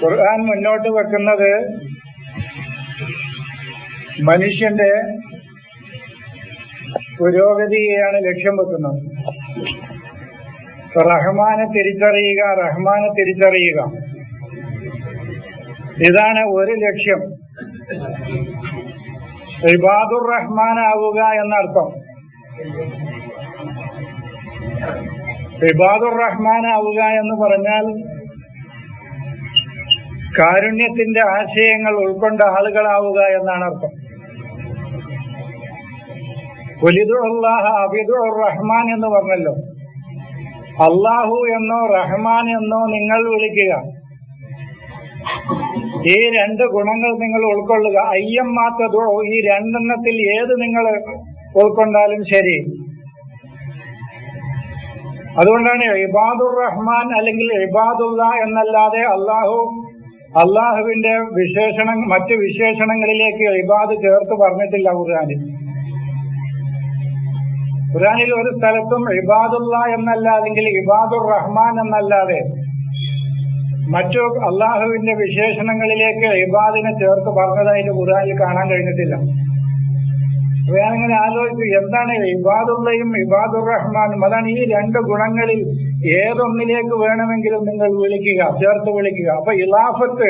ഖുർആൻ മുന്നോട്ട് വെക്കുന്നത് മനുഷ്യന്റെ പുരോഗതിയെയാണ് ലക്ഷ്യം വെക്കുന്നത്. റഹ്മാനെ തിരിച്ചറിയുക, ഇതാണ് ഒരു ലക്ഷ്യം. ഇബാദുർ റഹ്മാൻ ആവുക എന്നർത്ഥം. ഇബാദുർ റഹ്മാൻ ആവുക എന്ന് പറഞ്ഞാൽ കാരുണ്യത്തിന്റെ ആശയങ്ങൾ ഉൾക്കൊണ്ട ആളുകളാവുക എന്നാണ് അർത്ഥം. ഖുലിദുല്ലാഹ അബിദുർ റഹ്മാൻ എന്ന് പറഞ്ഞല്ലോ. അള്ളാഹു എന്നോ റഹ്മാൻ എന്നോ നിങ്ങൾ വിളിക്കുക. ഈ രണ്ട് ഗുണങ്ങൾ നിങ്ങൾ ഉൾക്കൊള്ളുക. അയ്യം മാത്തതോ, ഈ രണ്ടെണ്ണത്തിൽ ഏത് നിങ്ങൾ ഉൾക്കൊണ്ടാലും ശരി. അതുകൊണ്ടാണ് ഇബാദുർ റഹ്മാൻ അല്ലെങ്കിൽ ഇബാദുല്ല എന്നല്ലാതെ അള്ളാഹുവിന്റെ മറ്റ് വിശേഷണങ്ങളിലേക്ക് ഇബാദ് ചേർത്ത് പറഞ്ഞിട്ടില്ല ഖുർആനിൽ ഒരു സ്ഥലത്തും ഇബാദുല്ല എന്നല്ല അല്ലെങ്കിൽ ഇബാദുർ റഹ്മാൻ എന്നല്ലാതെ മറ്റു അള്ളാഹുവിന്റെ വിശേഷണങ്ങളിലേക്ക് ഇബാദിനെ ചേർത്ത് പറഞ്ഞതായിട്ട് ഖുർആനിൽ കാണാൻ കഴിഞ്ഞിട്ടില്ല. ഞാനിങ്ങനെ ആലോചിച്ചു, എന്താണ് ഇബാദുള്ളയും ഇബാദുർ റഹ്മാനും? അതാണ് ഈ രണ്ട് ഗുണങ്ങളിൽ ഏതൊന്നിലേക്ക് വേണമെങ്കിലും നിങ്ങൾ ചേർത്ത് വിളിക്കുക. അപ്പൊ ഇലാഫത്ത്,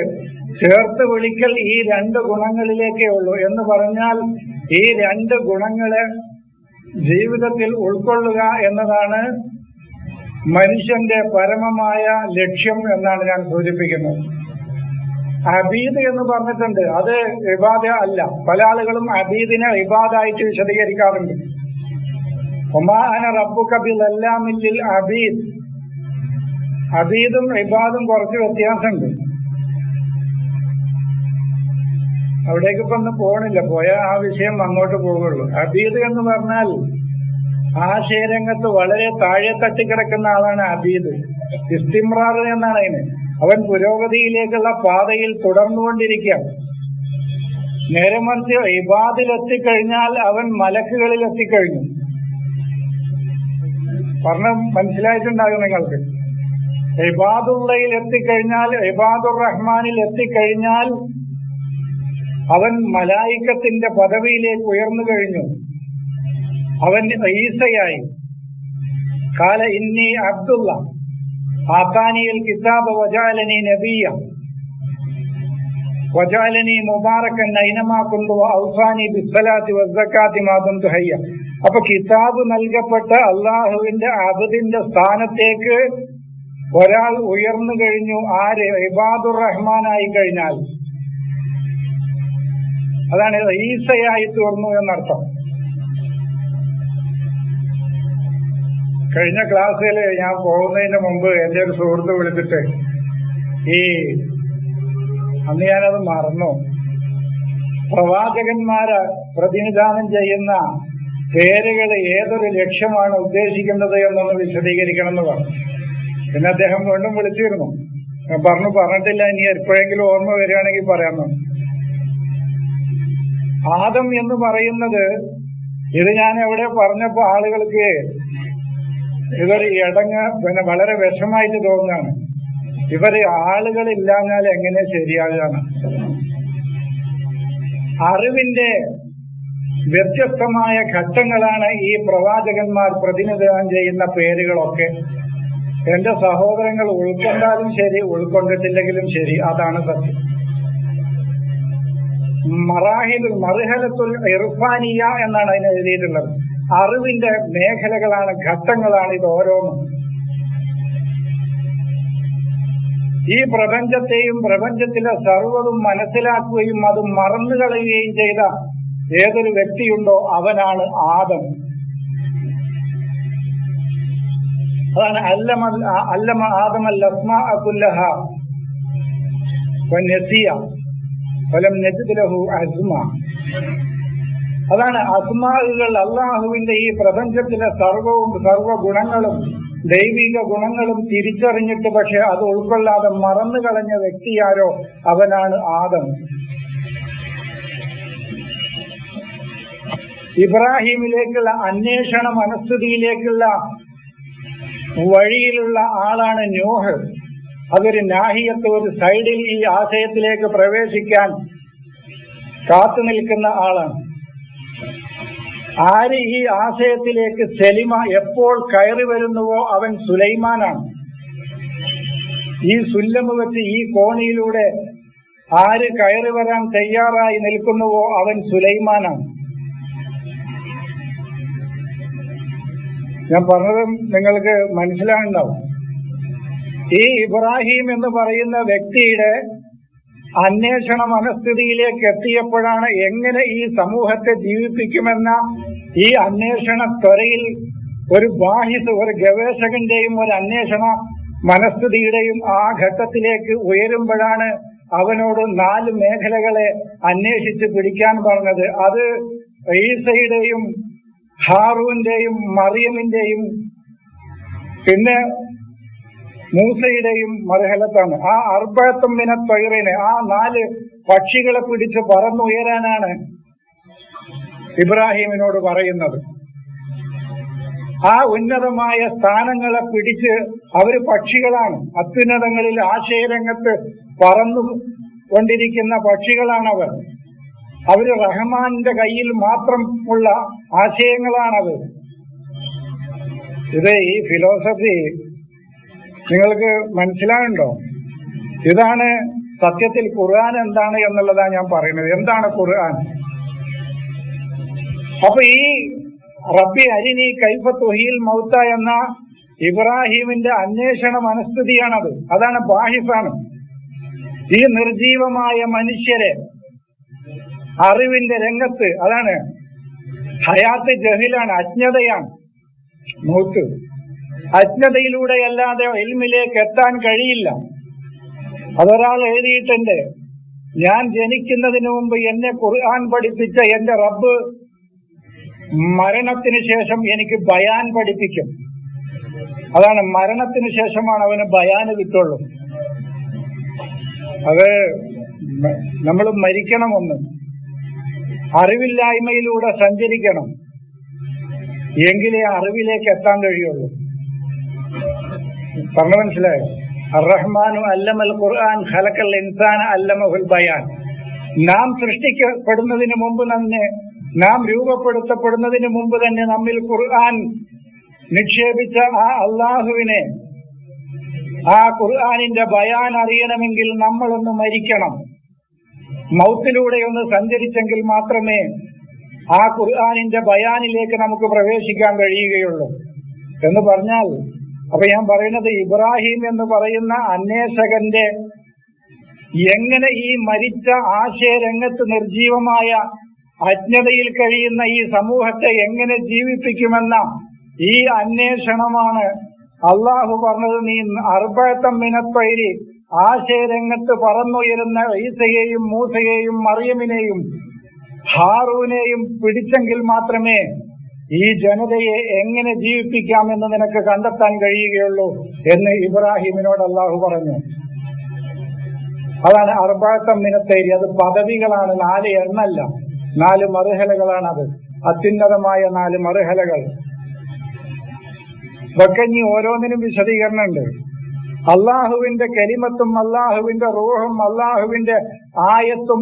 ചേർത്ത് വിളിക്കൽ ഈ രണ്ട് ഗുണങ്ങളിലേക്കേ ഉള്ളൂ എന്ന് പറഞ്ഞാൽ ഈ രണ്ട് ഗുണങ്ങളെ ജീവിതത്തിൽ ഉൾക്കൊള്ളുക എന്നതാണ് മനുഷ്യന്റെ പരമമായ ലക്ഷ്യം എന്നാണ് ഞാൻ സൂചിപ്പിക്കുന്നത്. അബീദ് എന്ന് പറഞ്ഞിട്ടുണ്ട്, അത് ഇബാദ അല്ല. പല ആളുകളും അബീദിനെ ഇബാദായിട്ട് വിശദീകരിക്കാറുണ്ട്. ഒമാ അന റബ്ബുക ബിളല്ലാമിൻ ലിൽ അബീദ്. അബീദും ഇബാദും കുറച്ച് വ്യത്യാസമുണ്ട്. അവിടേക്ക് ഇപ്പൊ ഒന്നും പോണില്ല, പോയാൽ ആ വിഷയം അങ്ങോട്ട് പോകുള്ളൂ. അബീദ് എന്ന് പറഞ്ഞാൽ ആശയരംഗത്ത് വളരെ താഴെ തട്ടിക്കിടക്കുന്ന ആളാണ് അബീദ്. ഇസ്തിമ്രാർ എന്നാണ് അതിന്. അവൻ പുരോഗതിയിലേക്കുള്ള പാതയിൽ തുടർന്നുകൊണ്ടിരിക്കുക. നേരെ മറിച്ച് ഇബാദിലെത്തിക്കഴിഞ്ഞാൽ അവൻ മലക്കുകളിൽ എത്തിക്കഴിഞ്ഞു. മനസ്സിലായിട്ടുണ്ടാകും നിങ്ങൾക്ക്. ഇബാദുള്ളയിൽ എത്തിക്കഴിഞ്ഞാൽ, ഇബാദുർ റഹ്മാനിൽ എത്തിക്കഴിഞ്ഞാൽ അവൻ മലായിക്കത്തിന്റെ പദവിയിലേക്ക് ഉയർന്നു കഴിഞ്ഞു. അവൻ ഈസയായി. കാല ഇന്നി അബ്ദുള്ള ആതാനിയൽ കിതാബ വജഅലനി നബിയ്യ വജഅലനി മുബാറകൻ ഐനമാ കുന്തു വഔസാനി ബിസ്സലാത്തി വസ്സകാത്തി മാ ദുംതു ഹയ്യ. അപ്പൊ കിതാബ് നൽകപ്പെട്ട അള്ളാഹുവിന്റെ അബ്ദിന്റെ സ്ഥാനത്തേക്ക് ഒരാൾ ഉയർന്നു കഴിഞ്ഞു. ആര്? ഇബാദുർ റഹ്മാനായി കഴിഞ്ഞാൽ. അതാണ് ഈസയായി തീർന്നു എന്നർത്ഥം. കഴിഞ്ഞ ക്ലാസ്സിൽ ഞാൻ പോകുന്നതിന് മുമ്പ് എന്റെ ഒരു സുഹൃത്ത് വിളിച്ചിട്ട്, അന്ന് ഞാനത് മറന്നു, പ്രവാചകന്മാരെ പ്രതിനിധാനം ചെയ്യുന്ന പേരുകൾ ഏതൊരു ലക്ഷ്യമാണ് ഉദ്ദേശിക്കുന്നത് എന്നൊന്ന് വിശദീകരിക്കണം എന്ന് പറഞ്ഞു. പിന്നെ അദ്ദേഹം വീണ്ടും വിളിച്ചിരുന്നു. ഞാൻ പറഞ്ഞിട്ടില്ല, ഇനി എപ്പോഴെങ്കിലും ഓർമ്മ വരികയാണെങ്കിൽ പറയാമെന്ന്. ആദം എന്ന് പറയുന്നത്, ഇത് ഞാൻ എവിടെ പറഞ്ഞപ്പോ ആളുകൾക്ക് ഇവർ വളരെ വിഷമായിട്ട് തോന്നുകയാണ്. ഇവര് ആളുകളില്ലാഞ്ഞാൽ എങ്ങനെ ശരിയാകാണ്? അറിവിന്റെ വ്യത്യസ്തമായ ഘട്ടങ്ങളാണ് ഈ പ്രവാചകന്മാർ പ്രതിനിധാനം ചെയ്യുന്ന പേരുകളൊക്കെ. എന്റെ സഹോദരങ്ങൾ ഉൾക്കൊണ്ടാലും ശരി, ഉൾക്കൊണ്ടിട്ടില്ലെങ്കിലും ശരി, അതാണ് സത്യം. മർഹലത്തുൽ ഇർഫാനിയ എന്നാണ് അതിന് എഴുതിയിട്ടുള്ളത്. അറിവിന്റെ മേഖലകളാണ്, ഘട്ടങ്ങളാണ് ഇത് ഓരോന്നും. ഈ പ്രപഞ്ചത്തെയും പ്രപഞ്ചത്തിലെ സർവ്വതും മനസ്സിലാക്കുകയും അത് മറന്നു കളയുകയും ചെയ്ത ഏതൊരു വ്യക്തിയുണ്ടോ അവനാണ് ആദം. അതാണ് അല്ലമ ആദമൽ അസ്മാഅ കുല്ലഹാ വനസിയ ഫലം നജിദ് ലഹു അസ്മാ. അതാണ് അസ്മാഉകൾ. അള്ളാഹുവിന്റെ ഈ പ്രപഞ്ചത്തിലെ സർവ്വഗുണങ്ങളും ദൈവിക ഗുണങ്ങളും തിരിച്ചറിഞ്ഞിട്ട് പക്ഷെ അത് ഉൾക്കൊള്ളാതെ മറന്നു കളഞ്ഞ വ്യക്തിയാരോ അവനാണ് ആദം. ഇബ്രാഹിമിലേക്കുള്ള അന്വേഷണ മനസ്ഥിതിയിലേക്കുള്ള വഴിയിലുള്ള ആളാണ് നൂഹ്. അതൊരു നാഹിയത്ത്, ഒരു സൈഡിൽ ഈ ആശയത്തിലേക്ക് പ്രവേശിക്കാൻ കാത്തു നിൽക്കുന്ന ആളാണ്. ആര് ഈ ആശയത്തിലേക്ക് സെലിമ എപ്പോൾ കയറി വരുന്നുവോ അവൻ സുലൈമാനാണ്. ഈ സുല്ലമ് വെച്ച് ഈ കോണിയിലൂടെ ആര് കയറി വരാൻ തയ്യാറായി നിൽക്കുന്നുവോ അവൻ സുലൈമാനാണ്. ഞാൻ പറഞ്ഞതും നിങ്ങൾക്ക് മനസ്സിലാകുന്നുണ്ടാവും. ഈ ഇബ്രാഹിം എന്ന് പറയുന്ന വ്യക്തിയുടെ അന്വേഷണ മനസ്ഥിതിയിലേക്ക് എത്തിയപ്പോഴാണ് എങ്ങനെ ഈ സമൂഹത്തെ ജീവിപ്പിക്കുമെന്ന ഈ അന്വേഷണ ത്വരയിൽ ഒരു ബാഹിസ്, ഒരു ഗവേഷകന്റെയും ഒരു അന്വേഷണ മനസ്ഥിതിയുടെയും ആ ഘട്ടത്തിലേക്ക് ഉയരുമ്പോഴാണ് അവനോട് 4 മേഖലകളെ അന്വേഷിച്ച് പിടിക്കാൻ പറഞ്ഞത്. അത് ഈസയുടെയും ഹാറൂന്റെയും മറിയമിന്റെയും പിന്നെ മൂസയുടെയും മർഹലത്താണ്. ആ അർബഅത്തും മിന ത്വയ്റിനെ, ആ 4 പക്ഷികളെ പിടിച്ച് പറന്നുയരാനാണ് ഇബ്രാഹിമിനോട് പറയുന്നത്. ആ ഉന്നതമായ സ്ഥാനങ്ങളെ പിടിച്ച് അവര് പക്ഷികളാണ്, അത്യുന്നതങ്ങളിൽ ആശയരംഗത്ത് പറന്നു കൊണ്ടിരിക്കുന്ന പക്ഷികളാണവർ. അവര് റഹ്മാന്റെ കയ്യിൽ മാത്രം ഉള്ള ആശയങ്ങളാണത്. ഇത് ഈ ഫിലോസഫി നിങ്ങൾക്ക് മനസ്സിലാകുന്നുണ്ടോ? ഇതാണ് സത്യത്തിൽ ഖുർആൻ എന്താണ് എന്നുള്ളതാണ് ഞാൻ പറയുന്നത്. എന്താണ് ഖുർആൻ? അപ്പൊ ഈ റബ്ബി അരിനി കൈഫ തുഹിൽ മൗത്ത എന്ന ഇബ്രാഹിമിന്റെ അന്വേഷണ മനസ്ഥിതിയാണത്. അതാണ് ബാഹിസാണ്. ഈ നിർജീവമായ മനുഷ്യരെ അറിവിന്റെ രംഗത്ത്, അതാണ് ഹയാത്ത് ജഹിലാണ്, അജ്ഞതയാണ് മൗത്ത്. അജ്ഞതയിലൂടെയല്ലാതെ ഇൽമിലേക്ക് എത്താൻ കഴിയില്ല. അതൊരാൾ എഴുതിയിട്ടുണ്ട്, ഞാൻ ജനിക്കുന്നതിന് മുമ്പ് എന്നെ ഖുർആൻ പഠിപ്പിച്ച എന്റെ റബ്ബ് മരണത്തിന് ശേഷം എനിക്ക് ബയാൻ പഠിപ്പിക്കും. അതാണ്, മരണത്തിന് ശേഷമാണ് അവന് ബയാന് കിട്ടുള്ളൂ. അത് നമ്മൾ മരിക്കണം, ഒന്ന് അറിവില്ലായ്മയിലൂടെ സഞ്ചരിക്കണം, എങ്കിലേ അറിവിലേക്ക് എത്താൻ കഴിയുള്ളൂ. പറഞ്ഞു മനസ്സിലായോ? അർ-റഹ്മാനു അല്ലമൽ ഖുർആൻ ഖലഖൽ ഇൻസാന അല്ലമഹുൽ ബയാൻ. നാം സൃഷ്ടിക്കപ്പെടുന്നതിന് മുമ്പ് തന്നെ, നാം രൂപപ്പെടുത്തപ്പെടുന്നതിന് മുമ്പ് തന്നെ നമ്മിൽ ഖുർആൻ നിക്ഷേപിച്ച ആ അള്ളാഹുവിനെ, ആ ഖുർആനിന്റെ ബയാൻ അറിയണമെങ്കിൽ നമ്മളൊന്ന് മരിക്കണം. മൗത്തിലൂടെ ഒന്ന് സഞ്ചരിച്ചെങ്കിൽ മാത്രമേ ആ ഖുർആനിന്റെ ബയാനിലേക്ക് നമുക്ക് പ്രവേശിക്കാൻ കഴിയുകയുള്ളൂ എന്ന് പറഞ്ഞാൽ, അപ്പൊ ഞാൻ പറയുന്നത് ഇബ്രാഹിം എന്ന് പറയുന്ന അന്വേഷകന്റെ എങ്ങനെ ഈ മരിച്ച ആശയരംഗത്ത് നിർജീവമായ അജ്ഞതയിൽ കഴിയുന്ന ഈ സമൂഹത്തെ എങ്ങനെ ജീവിപ്പിക്കുമെന്ന ഈ അന്വേഷണമാണ് അള്ളാഹു പറഞ്ഞത്. നീ അർബഅത്തും മിന ത്വയ്രി, ആശയരംഗത്ത് പറന്നുയരുന്ന ഈസയെയും മൂസയെയും മറിയമിനെയും ഹാറൂനെയും പിടിച്ചെങ്കിൽ മാത്രമേ ഈ ജനതയെ എങ്ങനെ ജീവിപ്പിക്കാമെന്ന് നിനക്ക് കണ്ടെത്താൻ കഴിയുകയുള്ളൂ എന്ന് ഇബ്രാഹിമിനോട് അള്ളാഹു പറഞ്ഞു. അതാണ് അർബഅത്തും മിന ത്വയ്രി. അത് പദവികളാണ്, 4 എണ്ണല്ല, 4 മറുഹലകളാണ്. അത് അത്യുന്നതമായ 4 മറുഹലകൾ. ഇതൊക്കെ ഇനി ഓരോന്നിനും വിശദീകരണമുണ്ട്. അള്ളാഹുവിന്റെ കലിമത്തും അള്ളാഹുവിന്റെ റൂഹും അള്ളാഹുവിന്റെ ആയത്തും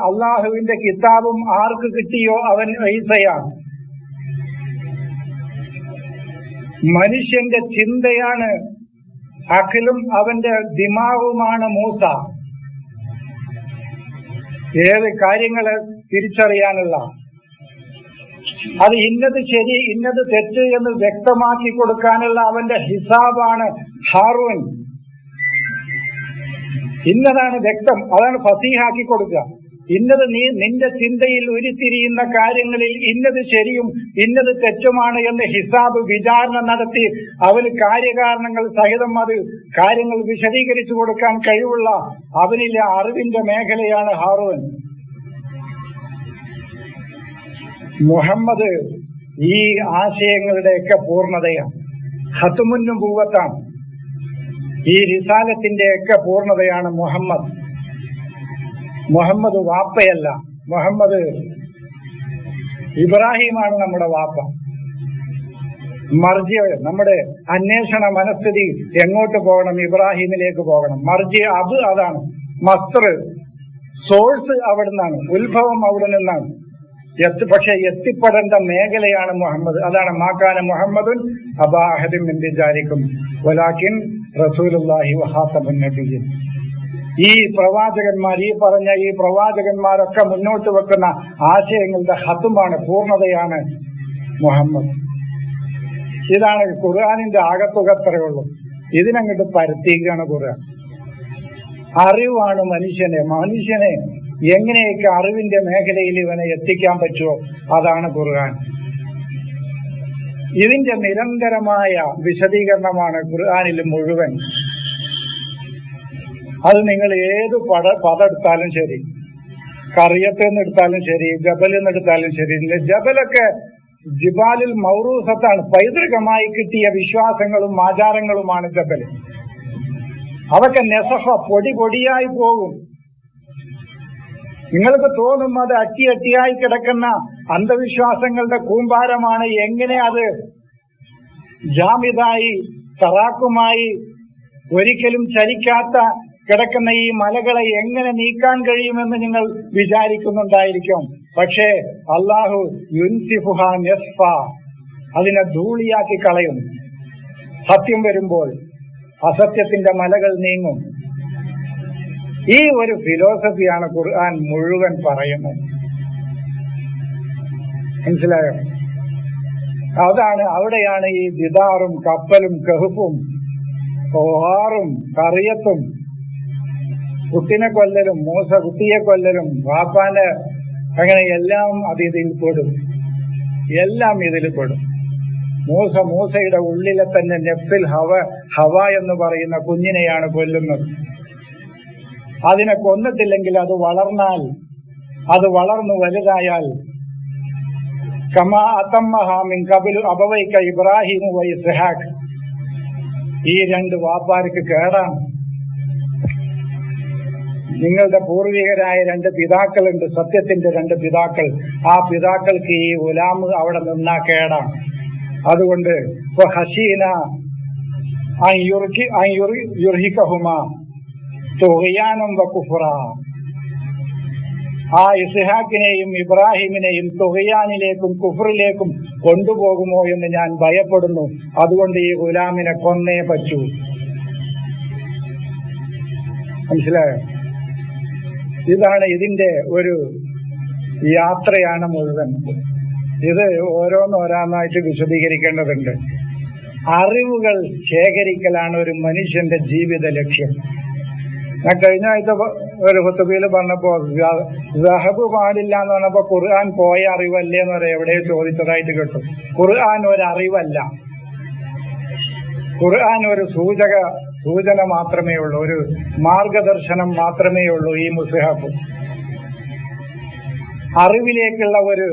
അള്ളാഹുവിന്റെ കിതാബും ആർക്ക് കിട്ടിയോ അവൻ ഈസയാണ്. മനുഷ്യന്റെ ചിന്തയാണ് അഖിലും അവന്റെ ദിമാവുമാണ് മൂസ. ഏത് കാര്യങ്ങളെ തിരിച്ചറിയാനുള്ള, അത് ഇന്നത് ശരി ഇന്നത് തെറ്റ് എന്ന് വ്യക്തമാക്കി കൊടുക്കാനുള്ള അവന്റെ ഹിസാബാണ് ഹാറൂൻ. ഇന്നതാണ് വ്യക്തം, അതാണ് ഫസീഹാക്കി കൊടുക്കുക. ഇന്നത് നിന്റെ ചിന്തയിൽ ഉരുത്തിരിയുന്ന കാര്യങ്ങളിൽ ഇന്നത് ശരിയും ഇന്നത് തെറ്റുമാണ് എന്ന് ഹിസാബ് വിചാരണ നടത്തി അവന് കാര്യകാരണങ്ങൾ സഹിതം അത് കാര്യങ്ങൾ വിശദീകരിച്ചു കൊടുക്കാൻ കഴിവുള്ള അവനിലെ അറിവിന്റെ മേഖലയാണ് ഹാറൂൻ. മുഹമ്മദ് ഈ ആശയങ്ങളുടെയൊക്കെ പൂർണ്ണതയാണ്. ഖത്മുൻ നുബുവത്താണ്, ഈ റിസാലത്തിന്റെയൊക്കെ പൂർണ്ണതയാണ് മുഹമ്മദ്. മുഹമ്മദ് വാപ്പയല്ല, മുഹമ്മദ് ഇബ്രാഹിമാണ് നമ്മുടെ വാപ്പ. മർജി, നമ്മുടെ അന്വേഷണ മനസ്ഥിതി എങ്ങോട്ട് പോകണം? ഇബ്രാഹിമിലേക്ക് പോകണം. മർജി അത് അതാണ്. മസ്തർ സോഴ്സ് അവിടെ നിന്നാണ്, ഉത്ഭവം അവിടെ നിന്നാണ്. പക്ഷെ എത്തിപ്പെടേണ്ട മേഖലയാണ് മുഹമ്മദ്. അതാണ് മാകാന മുഹമ്മദുൻ അബാ അഹദിൻ മിൻ റിജാലിക്കും വലാകിൻ റസൂലുള്ളാഹി വഖാതമുൻ നബിയ്യിൻ. ഈ പ്രവാചകന്മാർ, ഈ പറഞ്ഞ ഈ പ്രവാചകന്മാരൊക്കെ മുന്നോട്ട് വെക്കുന്ന ആശയങ്ങളുടെ ഹത്തുമാണ്, പൂർണ്ണതയാണ് മുഹമ്മദ്. ഇതാണ് ഖുർആനിന്റെ ആകത്തുക. അത്രയുള്ളൂ. ഇതിനങ്ങോട്ട് പരത്തിക്കുകയാണ് ഖുർആൻ. അറിവാണ് മനുഷ്യനെ എങ്ങനെയൊക്കെ അറിവിന്റെ മേഖലയിൽ ഇവനെ എത്തിക്കാൻ പറ്റുമോ അതാണ് ഖുർആൻ. ഇതിന്റെ നിരന്തരമായ വിശദീകരണമാണ് ഖുർആനിൽ മുഴുവൻ. അത് നിങ്ങൾ ഏത് പദെടുത്താലും ശരി, കറിയത്ത് നിന്ന് എടുത്താലും ശരി, ജബലിൽ നിന്ന് എടുത്താലും ശരി. ജബലൊക്കെ ജിബാലിൽ മൗറൂസത്താണ്, പൈതൃകമായി കിട്ടിയ വിശ്വാസങ്ങളും ആചാരങ്ങളുമാണ് ജബല്. അതൊക്കെ നെസഫ, പൊടിയായി പോകും. നിങ്ങൾക്ക് തോന്നും അത് അട്ടിയായി കിടക്കുന്ന അന്ധവിശ്വാസങ്ങളുടെ കൂമ്പാരമാണ്. എങ്ങനെ അത് ജാമിദായി തറാക്കുമായി ഒരിക്കലും ചലിക്കാത്ത കിടക്കുന്ന ഈ മലകളെ എങ്ങനെ നീക്കാൻ കഴിയുമെന്ന് നിങ്ങൾ വിചാരിക്കുന്നുണ്ടായിരിക്കും. പക്ഷേ അല്ലാഹു യുൻസിഫുഹ നസ്ഫ, അതിനെ ധൂളിയാക്കി കളയും. സത്യം വരുമ്പോൾ അസത്യത്തിന്റെ മലകൾ നീങ്ങും. ഈ ഒരു ഫിലോസഫിയാണ് ഖുർആൻ മുഴുവൻ പറയുന്നത്. മനസ്സിലായോ? അവിടെയാണ് ഈ ദിദാറും കപ്പലും കഹുഫും ഓഹാറും കറിയത്തും കുട്ടിനെ കൊല്ലലും കുട്ടിയെ കൊല്ലലും വാപ്പാനെ അങ്ങനെ എല്ലാം ഇതിൽ പെടും. എല്ലാം ഇതിൽ പെടും. മൂസയുടെ ഉള്ളിലെ തന്നെ നെഫ്സിൽ ഹവ എന്ന് പറയുന്ന കുഞ്ഞിനെയാണ് കൊല്ലുന്നത്. അതിനെ കൊന്നിട്ടില്ലെങ്കിൽ അത് വളർന്നു വലുതായാൽ കമാ അതമ്മഹാ മിൻ ഖബലു അബവൈക ഇബ്രാഹിമു വ ഇസ്ഹാഖ്, ഈ രണ്ട് വാപ്പാർക്ക് കേടാണ്. നിങ്ങളുടെ പൂർവികരായ രണ്ട് പിതാക്കളുണ്ട്, സത്യത്തിന്റെ രണ്ട് പിതാക്കൾ. ആ പിതാക്കൾക്ക് ഈ ഗുലാം അവിടെ നിന്നാ കേടാണ്. അതുകൊണ്ട് ഹസീന യുർഹിക്കഹുമാ തുഗ്യാനം വ കുഫ്റ, ആ ഇസ്ഹാക്കിനെയും ഇബ്രാഹിമിനെയും തുഗ്യാനിലേക്കും കുഫറിലേക്കും കൊണ്ടുപോകുമോ എന്ന് ഞാൻ ഭയപ്പെടുന്നു. അതുകൊണ്ട് ഈ ഗുലാമിനെ കൊന്നേ പറ്റൂ. മനസ്സിലായോ? ഇതാണ് ഇതിന്റെ ഒരു യാത്രയാണ് മുഴുവൻ. ഇത് ഓരോന്നോരോന്നായിട്ട് വിശദീകരിക്കേണ്ടതുണ്ട്. അറിവുകൾ ശേഖരിക്കലാണ് ഒരു മനുഷ്യന്റെ ജീവിത ലക്ഷ്യം. ഞാൻ കഴിഞ്ഞ ആഴ്ച ഒരു ഖുതുബയിൽ പറഞ്ഞപ്പോ ദഹബ് പാടില്ല എന്ന് പറഞ്ഞപ്പോ ഖുർആൻ പോയ അറിവല്ലേ എന്ന് പറയാം, എവിടെയോ ചോദിച്ചതായിട്ട് കേട്ടു. ഖുർആൻ ഒരറിവല്ല, ഖുർആൻ ഒരു സൂചന മാത്രമേ ഉള്ളൂ, ഒരു മാർഗദർശനം മാത്രമേ ഉള്ളൂ. ഈ മുസ്ഹഫ് അറിവിലേക്കുള്ള ഒരു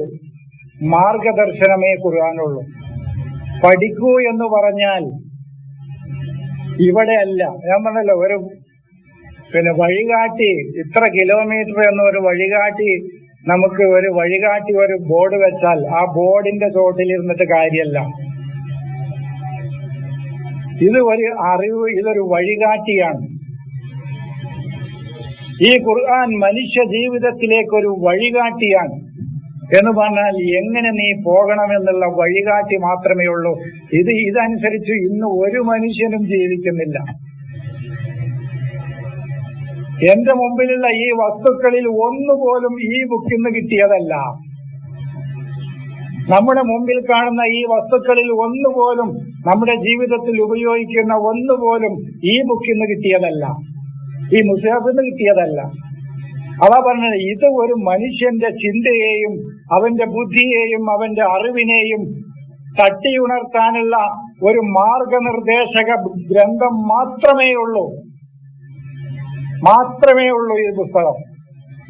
മാർഗദർശനമേ ഖുർആനുള്ളൂ. പഠിക്കൂ എന്ന് പറഞ്ഞാൽ ഇവിടെയല്ല. ഞാൻ പറഞ്ഞല്ലോ, ഒരു വഴികാട്ടി, ഇത്ര കിലോമീറ്റർ എന്നൊരു വഴികാട്ടി, നമുക്ക് ഒരു വഴികാട്ടി ഒരു ബോർഡ് വെച്ചാൽ ആ ബോർഡിന്റെ ചോട്ടിലിരുന്നിട്ട് കാര്യമല്ല. ഇത് ഒരു അറിവ്, ഇതൊരു വഴികാട്ടിയാണ്. ഈ ഖുർആൻ മനുഷ്യ ജീവിതത്തിലേക്കൊരു വഴികാട്ടിയാണ്. എന്ന് പറഞ്ഞാൽ എങ്ങനെ നീ പോകണമെന്നുള്ള വഴികാട്ടി മാത്രമേ ഉള്ളൂ. ഇതനുസരിച്ച് ഇന്ന് ഒരു മനുഷ്യനും ജീവിക്കുന്നില്ല. എന്റെ മുമ്പിലുള്ള ഈ വസ്തുക്കളിൽ ഒന്നുപോലും ഈ ബുക്കിൽ നിന്ന് കിട്ടിയതല്ല. നമ്മുടെ മുമ്പിൽ കാണുന്ന ഈ വസ്തുക്കളിൽ ഒന്നുപോലും, നമ്മുടെ ജീവിതത്തിൽ ഉപയോഗിക്കുന്ന ഒന്നുപോലും ഈ ബുക്കിൽ നിന്ന് കിട്ടിയതല്ല, ഈ മുസ്ഹഫിൽ നിന്ന് കിട്ടിയതല്ല. അതാ പറഞ്ഞത്, ഇത് ഒരു മനുഷ്യന്റെ ചിന്തയെയും അവന്റെ ബുദ്ധിയെയും അവന്റെ അറിവിനെയും തട്ടിയുണർത്താനുള്ള ഒരു മാർഗനിർദ്ദേശക ഗ്രന്ഥം മാത്രമേ ഉള്ളൂ ഈ പുസ്തകം.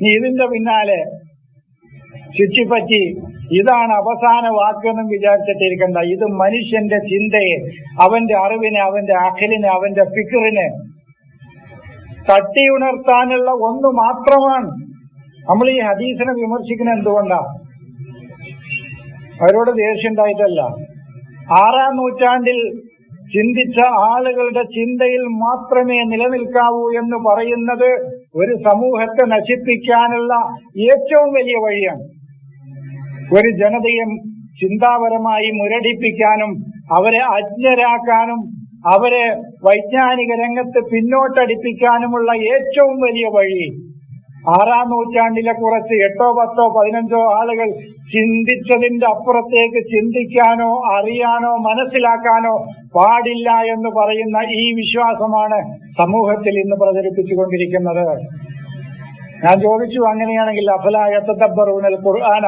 നീ ഇതിന്റെ പിന്നാലെ ചുറ്റിപ്പറ്റി ഇതാണ് അവസാന വാക്കെന്നും വിചാരിച്ചിട്ടിരിക്കണ്ട. ഇത് മനുഷ്യന്റെ ചിന്തയെ, അവന്റെ അറിവിനെ, അവന്റെ അഖലിനെ, അവന്റെ ഫിക്റിനെ തട്ടിയുണർത്താനുള്ള ഒന്ന് മാത്രമാണ്. നമ്മൾ ഈ ഹദീസിനെ വിമർശിക്കുന്ന എന്തുകൊണ്ടാ? അവരോട് ദേഷ്യം ഉണ്ടായിട്ടല്ല. 6-ാം നൂറ്റാണ്ടിൽ ചിന്തിച്ച ആളുകളുടെ ചിന്തയിൽ മാത്രമേ നിലനിൽക്കാവൂ എന്ന് പറയുന്നത് ഒരു സമൂഹത്തെ നശിപ്പിക്കാനുള്ള ഏറ്റവും വലിയ വഴിയാണ്. ഒരു ജനതയെ ചിന്താപരമായി മുരടിപ്പിക്കാനും അവരെ അജ്ഞരാക്കാനും അവരെ വൈജ്ഞാനിക രംഗത്ത് പിന്നോട്ടടിപ്പിക്കാനുമുള്ള ഏറ്റവും വലിയ വഴി 6-ാം നൂറ്റാണ്ടിലെ കുറച്ച് 8, 10, 15 ആളുകൾ ചിന്തിച്ചതിന്റെ അപ്പുറത്തേക്ക് ചിന്തിക്കാനോ അറിയാനോ മനസ്സിലാക്കാനോ പാടില്ല എന്ന് പറയുന്ന ഈ വിശ്വാസമാണ് സമൂഹത്തിൽ ഇന്ന് പ്രചരിപ്പിച്ചുകൊണ്ടിരിക്കുന്നത്. ഞാൻ ചോദിച്ചു, അങ്ങനെയാണെങ്കിൽ അഫലാ യതദബ്ബറൂനൽ ഖുർആന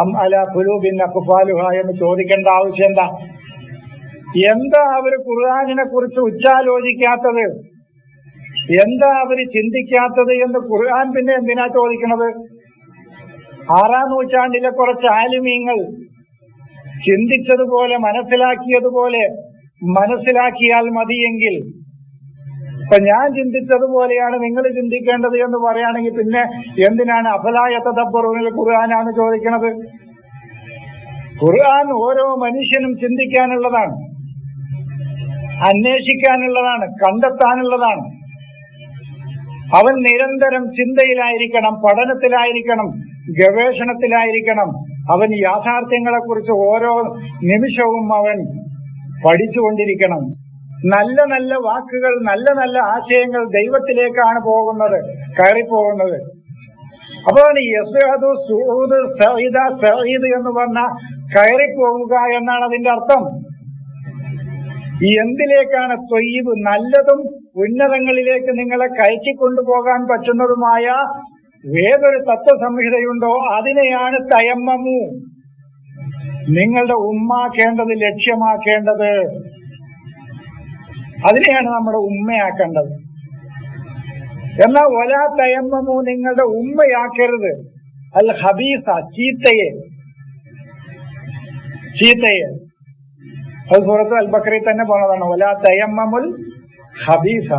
അം അലാ ഖുലൂബിൻ അഖ്ഫാലുഹാ എന്ന് ചോദിക്കേണ്ട ആവശ്യം എന്താ? എന്താ അവര് ഖുർആനിനെ കുറിച്ച് ഉച്ചാലോചിക്കാത്തത്? എന്താ അവര് ചിന്തിക്കാത്തത് എന്ന് ഖുർആൻ പിന്നെ എന്തിനാ ചോദിക്കണത്? 6-ാം നൂറ്റാണ്ടിലെ കുറച്ച് ആലിമീങ്ങൾ ചിന്തിച്ചതുപോലെ മനസ്സിലാക്കിയതുപോലെ മനസ്സിലാക്കിയാൽ മതിയെങ്കിൽ, ഇപ്പൊ ഞാൻ ചിന്തിച്ചതുപോലെയാണ് നിങ്ങൾ ചിന്തിക്കേണ്ടത് എന്ന് പറയുകയാണെങ്കിൽ പിന്നെ എന്തിനാണ് അഫലാ യതദബ്ബറൂനൽ ഖുർആനാണ് ചോദിക്കണത്? ഖുർആൻ ഓരോ മനുഷ്യനും ചിന്തിക്കാനുള്ളതാണ്, അന്വേഷിക്കാനുള്ളതാണ്, കണ്ടെത്താനുള്ളതാണ്. അവൻ നിരന്തരം ചിന്തയിലായിരിക്കണം, പഠനത്തിലായിരിക്കണം, ഗവേഷണത്തിലായിരിക്കണം. അവൻ യാഥാർത്ഥ്യങ്ങളെക്കുറിച്ച് ഓരോ നിമിഷവും അവൻ പഠിച്ചുകൊണ്ടിരിക്കണം. നല്ല നല്ല വാക്കുകൾ, നല്ല നല്ല ആശയങ്ങൾ ദൈവത്തിലേക്കാണ് പോകുന്നത്, കയറിപ്പോകുന്നത്. അപ്പോൾ യസ്അദു സുഊദ് സഈദ സഈദ് എന്ന് പറഞ്ഞ കയറിപ്പോവുക എന്നാണ് അതിന്റെ അർത്ഥം. എന്തിലേക്കാണ്? ത്വയ്യിബ്, നല്ലതും ഉന്നതങ്ങളിലേക്ക് നിങ്ങളെ കയറ്റിക്കൊണ്ടുപോകാൻ പറ്റുന്നതുമായ ഏതൊരു തത്വസംഹിതയുണ്ടോ അതിനെയാണ് തയമ്മമു നിങ്ങളുടെ ഉമ്മാക്കേണ്ടത്, ലക്ഷ്യമാക്കേണ്ടത്. അതിനെയാണ് നമ്മുടെ ഉമ്മയാക്കേണ്ടത്. എന്നാൽ വലാ തയമ്മമു, നിങ്ങളുടെ ഉമ്മയാക്കരുത് അൽ ഹബീസ, ചീത്തയെ. അത് സൂറത്ത് അൽ ബഖറയിൽ തന്നെ പറഞ്ഞതാണ്, വലാ തയമ്മമുൽ ഹബീസ,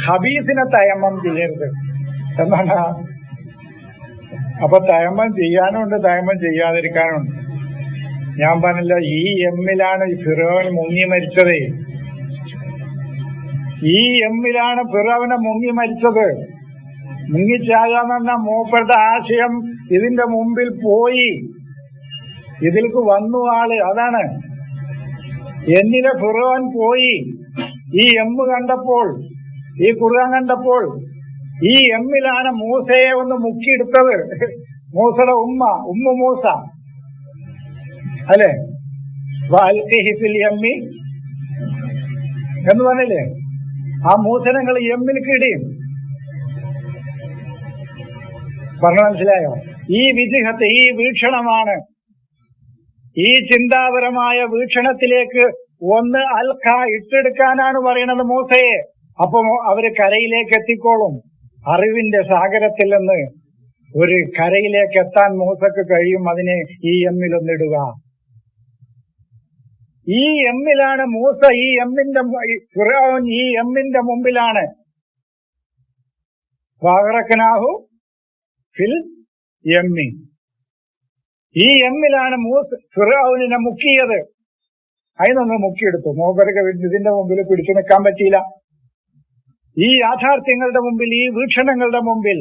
ഹബീസിനെ തയമ്മം ചെയ്യരുത് എന്നാണ്. അപ്പൊ തയമ്മം ചെയ്യാനുണ്ട്, തയമ്മം ചെയ്യാതിരിക്കാനുണ്ട്. ഞാൻ പറഞ്ഞില്ല, ഈ എമ്മിലാണ് ഫിറോൻ മുങ്ങി മരിച്ചത്. ഈ എമ്മിലാണ് ഫിറോനെ മുങ്ങി മരിച്ചത്. മുങ്ങിച്ചാകാന്ന് പറഞ്ഞാൽ മൂപ്പരുടെ ആശയം ഇതിന്റെ മുമ്പിൽ പോയി, ഇതിലേക്ക് വന്നു ആള്. അതാണ് എന്നിലെ ഫിറോൻ പോയി. ഈ എമ്മ് കണ്ടപ്പോൾ, ഈ ഖുർആൻ കണ്ടപ്പോൾ ഈ എമ്മിലാണ് മൂസയെ ഒന്ന് മുക്കിയെടുത്തത്. മൂസയുടെ ഉമ്മ മൂസ അല്ലെ, വഅൽഖിഹി ഫിൽ യമ്മി എന്ന് പറഞ്ഞില്ലേ? ആ മൂസനങ്ങൾ എമ്മിൽ കിടിയും പറഞ്ഞു. മനസ്സിലായോ? ഈ വിജിഹത്ത്, ഈ വീക്ഷണമാണ്, ഈ ചിന്താപരമായ വീക്ഷണത്തിലേക്ക് ഒന്ന് അൽഖ, ഇട്ടെടുക്കാനാണ് പറയണത് മൂസയെ. അപ്പൊ അവര് കരയിലേക്ക് എത്തിക്കോളും. അറിവിന്റെ സാഗരത്തിൽ നിന്ന് ഒരു കരയിലേക്ക് എത്താൻ മൂസക്ക് കഴിയും. അതിനെ ഈ എമ്മിലൊന്നിടുക. ഈ എമ്മിലാണ് മൂസ, ഈ എമ്മിന്റെ ഫിറഔൻ ഈ എമ്മിന്റെ മുമ്പിലാണ്. വഅഗ്റഖ്നാഹു ഫിൽ യമ്മി, ഈ എമ്മിലാണ് ഫിറഔനിനെ മുക്കിയത്. അതിനൊന്ന് മുക്കിയെടുത്തു. മൂപ്പർക്ക് ഇതിന്റെ മുമ്പിൽ പിടിച്ചു നിൽക്കാൻ പറ്റിയില്ല. ഈ യാഥാർത്ഥ്യങ്ങളുടെ മുമ്പിൽ, ഈ വീക്ഷണങ്ങളുടെ മുമ്പിൽ,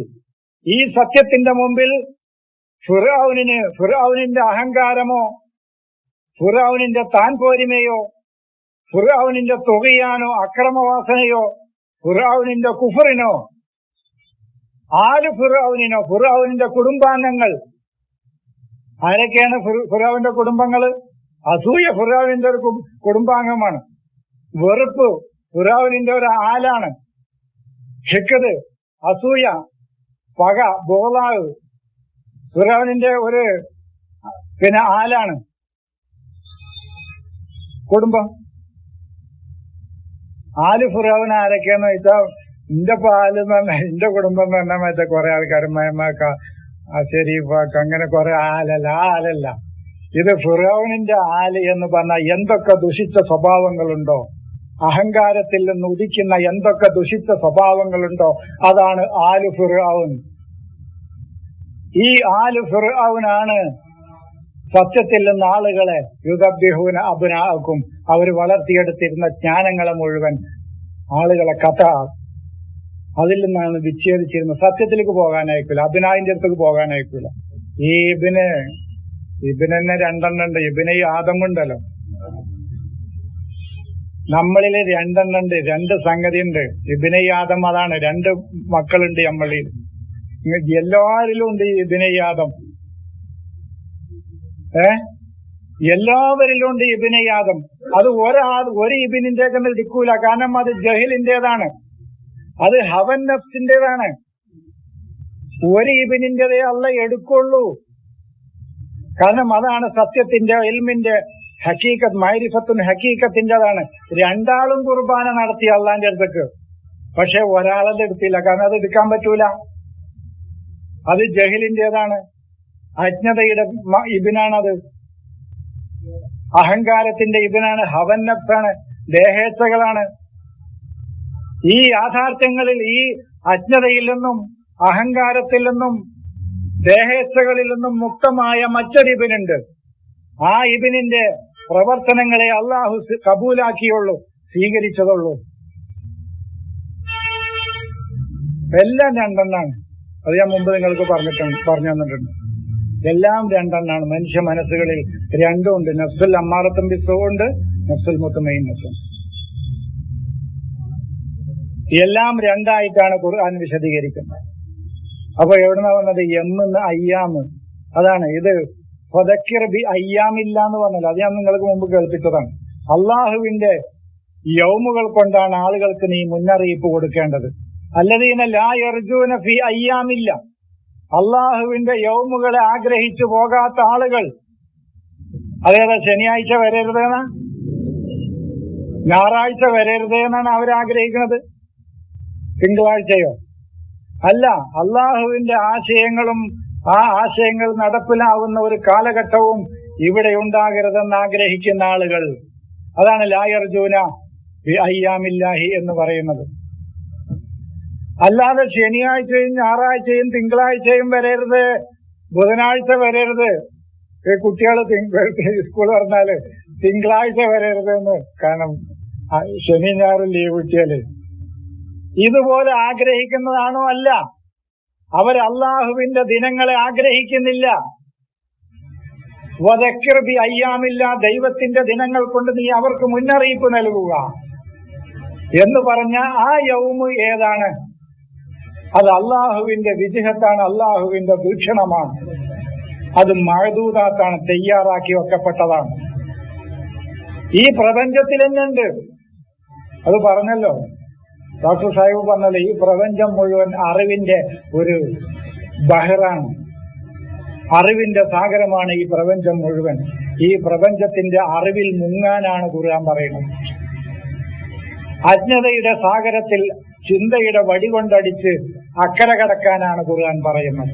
ഈ സത്യത്തിന്റെ മുമ്പിൽ ഫിറഔനിന്റെ അഹങ്കാരമോ, ഫിറഔനിന്റെ താൻ പോരിമയോ, ഫിറഔനിന്റെ തുകയാനോ, അക്രമവാസനയോ, ഫിറഔനിന്റെ കുഫറിനോ, ഫിറഔനിനോ, ഫിറഔനിന്റെ കുടുംബാംഗങ്ങൾ. ആരൊക്കെയാണ് ഫിറഔന്റെ കുടുംബങ്ങള്? അസൂയ ഫിറഔനിന്റെ ഒരു കുടുംബാംഗമാണ്. വെറുപ്പ് ഫിറഔനിന്റെ ഒരു ആലാണ്. ഹിഖദ്, അസൂയ, പക, ബോളാവ് ഫിറഔനിന്റെ ഒരു ആലാണ്. കുടുംബം ഫിറഔൻ ആരൊക്കെയാന്ന് വെച്ചാൽ, എന്റെ പാല് എന്ന് പറഞ്ഞാൽ എന്റെ കുടുംബം എന്ന് പറഞ്ഞാൽ മറ്റേ കുറെ ആൾക്കാർ മയമാക്ക, ഷെരീഫാക്ക, അങ്ങനെ കുറെ ആലല്ല. ഇത് ഫിറഔനിന്റെ ആല് എന്ന് പറഞ്ഞാൽ എന്തൊക്കെ ദുഷിച്ച സ്വഭാവങ്ങളുണ്ടോ, അഹങ്കാരത്തിൽ നിന്ന് ഉദിക്കുന്ന എന്തൊക്കെ ദുഷിച്ച സ്വഭാവങ്ങളുണ്ടോ അതാണ് ആലു ഫിറഔൻ. ഈ ആലു ഫിറഔനാണ് സത്യത്തിൽ നിന്ന് ആളുകളെ യുദബ്ബിഹൂന അബ്നാഅക്കും, അവർ വളർത്തിയെടുത്തിരുന്ന ജ്ഞാനങ്ങളെ മുഴുവൻ ആളുകളെ കഥ അതിൽ നിന്നാണ് വിച്ഛേദിച്ചിരുന്നത്. സത്യത്തിലേക്ക് പോകാനായിക്കില്ല, അബ്നായിന്റെ അടുത്തേക്ക് പോകാനായിക്കില്ല. ഈ ഇബിനെന്നെ രണ്ടെണ്ണം ഉണ്ട്. ഇബിന് ഈ ആദമുണ്ടല്ലോ, നമ്മളില് രണ്ടെണ്ണം ഉണ്ട്, രണ്ട് സംഗതി ഉണ്ട്. ഇബിന് ആദം, അതാണ് രണ്ട് മക്കളുണ്ട് നമ്മളിൽ. എല്ലാവരിലും ഉണ്ട് ഇബിന് ആദം. എല്ലാവരിലും ഉണ്ട് ഇബിന് ആദം. അത് ഒരു ഇബിനിന്റെ തന്നെ എടുക്കൂല, കാരണം അത് ജഹിലിന്റേതാണ്, അത് ഹവൻ നഫ്സിന്റേതാണ്. ഒരു ഇബിനിന്റേതേ അല്ല എടുക്കുള്ളൂ, കാരണം അതാണ് സത്യത്തിന്റെ ഇൽമിന്റെ ഹക്കീക്കത്ത്, മഅരിഫത്തുൻ ഹക്കീക്കത്തിൻ്റെതാണ്. രണ്ടാളും കുർബാന നടത്തി അള്ളാന്റെ അടുത്തേക്ക്, പക്ഷെ ഒരാളത് എടുത്തില്ല, കാരണം അത് എടുക്കാൻ പറ്റൂല, അത് ജഹിലിന്റേതാണ്, അജ്ഞതയുടെ ഇബിനാണത്, അഹങ്കാരത്തിന്റെ ഇബിനാണ്, ഹവൻ നഫ്സാണ്, ദേഹേച്ഛകളാണ്. ഈ യാഥാർത്ഥ്യങ്ങളിൽ, ഈ അജ്ഞതയിൽ നിന്നും അഹങ്കാരത്തിൽ നിന്നും ദേഹേച്ഛകളിൽ നിന്നും മുക്തമായ മറ്റൊരു ഇബിനുണ്ട്. ആ ഇബിനിന്റെ പ്രവർത്തനങ്ങളെ അള്ളാഹു കബൂലാക്കിയുള്ളൂ, സ്വീകരിച്ചതുള്ളൂ. എല്ലാം രണ്ടെണ്ണാണ്. അത് ഞാൻ മുമ്പ് നിങ്ങൾക്ക് പറഞ്ഞു തന്നിട്ടുണ്ട്. എല്ലാം രണ്ടെണ്ണാണ്. മനുഷ്യ മനസ്സുകളിൽ രണ്ടും ഉണ്ട്. നഫ്സുൽ അമ്മാറത്തും ബിസ്സും ഉണ്ട്, നഫ്സുൽ മുത്മഇന്നത്തും. എല്ലാം രണ്ടായിട്ടാണ് ഖുർആൻ വിശദീകരിക്കുന്നത്. അപ്പൊ എവിടുന്ന വന്നത്? എമ്മെന്ന് അയ്യാമ്, അതാണ് ഇത്. ഫദക്കിർ ബി അയ്യാമില്ല എന്ന് പറഞ്ഞല്ലോ, അത് ഞാൻ നിങ്ങൾക്ക് മുമ്പ് കേൾപ്പിച്ചതാണ്. അള്ളാഹുവിന്റെ യൗമുകൾ കൊണ്ടാണ് ആളുകൾക്ക് നീ മുന്നറിയിപ്പ് കൊടുക്കേണ്ടത്. അല്ലദീന ലാ യർജൂന ഫി അയ്യാമില്ല, അള്ളാഹുവിന്റെ യൗമുകളെ ആഗ്രഹിച്ചു പോകാത്ത ആളുകൾ. അതേതാ? ശനിയാഴ്ച വരരുതെന്നാ, ഞായറാഴ്ച വരരുതെന്നാണ് അവരാഗ്രഹിക്കുന്നത്. തിങ്കളാഴ്ചയോ? അല്ല, അള്ളാഹുവിന്റെ ആശയങ്ങളും ആ ആശയങ്ങൾ നടപ്പിലാവുന്ന ഒരു കാലഘട്ടവും ഇവിടെ ഉണ്ടാകരുതെന്ന് ആഗ്രഹിക്കുന്ന ആളുകൾ. അതാണ് ലാ യർജൂന ബി അയ്യാമില്ലാഹി എന്ന് പറയുന്നത്. അല്ലാതെ ശനിയാഴ്ചയും ഞായറാഴ്ചയും തിങ്കളാഴ്ചയും വരരുത്, ബുധനാഴ്ച വരരുത്. കുട്ടികൾ സ്കൂൾ പറഞ്ഞാല് തിങ്കളാഴ്ച വരരുത് എന്ന്, കാരണം ശനി ഞായറും ലീവ് കിട്ടിയാല്. ഇതുപോലെ ആഗ്രഹിക്കുന്നതാണോ? അല്ല, അവർ അള്ളാഹുവിന്റെ ദിനങ്ങളെ ആഗ്രഹിക്കുന്നില്ല. വദക്കിർ ബി അയ്യാമില്ല, ദൈവത്തിന്റെ ദിനങ്ങൾ കൊണ്ട് നീ അവർക്ക് മുന്നറിയിപ്പ് നൽകുക എന്ന് പറഞ്ഞ ആ യൗമ് ഏതാണ്? അത് അള്ളാഹുവിന്റെ വിജയത്താണ്, അള്ളാഹുവിന്റെ വീക്ഷണമാണ്, അത് മഅദൂദാത്താണ്, തയ്യാറാക്കി വെക്കപ്പെട്ടതാണ്. ഈ പ്രപഞ്ചത്തിൽ തന്നെയുണ്ട്. അത് പറഞ്ഞല്ലോ ഡോക്ടർ സാഹിബ് പറഞ്ഞല്ലോ, ഈ പ്രപഞ്ചം മുഴുവൻ അറിവിന്റെ ഒരു ബഹറാണ്, അറിവിന്റെ സാഗരമാണ് ഈ പ്രപഞ്ചം മുഴുവൻ. ഈ പ്രപഞ്ചത്തിന്റെ അറിവിൽ മുങ്ങാനാണ് ഖുർആൻ പറയുന്നത്. അജ്ഞതയുടെ സാഗരത്തിൽ ചിന്തയുടെ വടി കൊണ്ടടിച്ച് അക്കരെ കടക്കാനാണ് ഖുർആൻ പറയുന്നത്.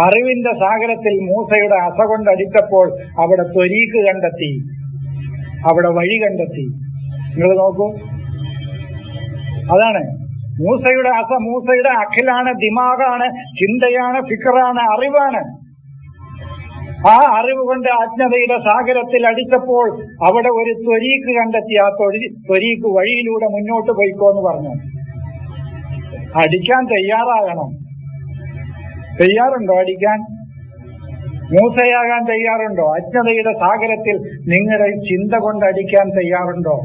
അറിവിന്റെ സാഗരത്തിൽ മൂസയുടെ അസ കൊണ്ടടിച്ചപ്പോൾ അവിടെ ത്വരീക്ക് കണ്ടെത്തി, അവിടെ വഴി കണ്ടെത്തി. നിങ്ങൾ നോക്കൂ, അതാണ് മൂസയുടെ അസ. മൂസയുടെ അഖിലാണ്, ദിമാഗാണ്, ചിന്തയാണ്, ഫിക്റാണ്, അറിവാണ്. ആ അറിവ് കൊണ്ട് അജ്ഞതയുടെ സാഗരത്തിൽ അടിച്ചപ്പോൾ അവിടെ ഒരു ത്വരീക്ക് കണ്ടെത്തി. ആ ത്വരീക്ക് വഴിയിലൂടെ മുന്നോട്ട് പോയിക്കോ എന്ന് പറഞ്ഞു. അടിക്കാൻ തയ്യാറാകണം. തയ്യാറുണ്ടോ അടിക്കാൻ? മൂസയാകാൻ തയ്യാറുണ്ടോ? അജ്ഞതയുടെ സാഗരത്തിൽ നിങ്ങളുടെ ചിന്ത കൊണ്ട് അടിക്കാൻ തയ്യാറുണ്ടോ?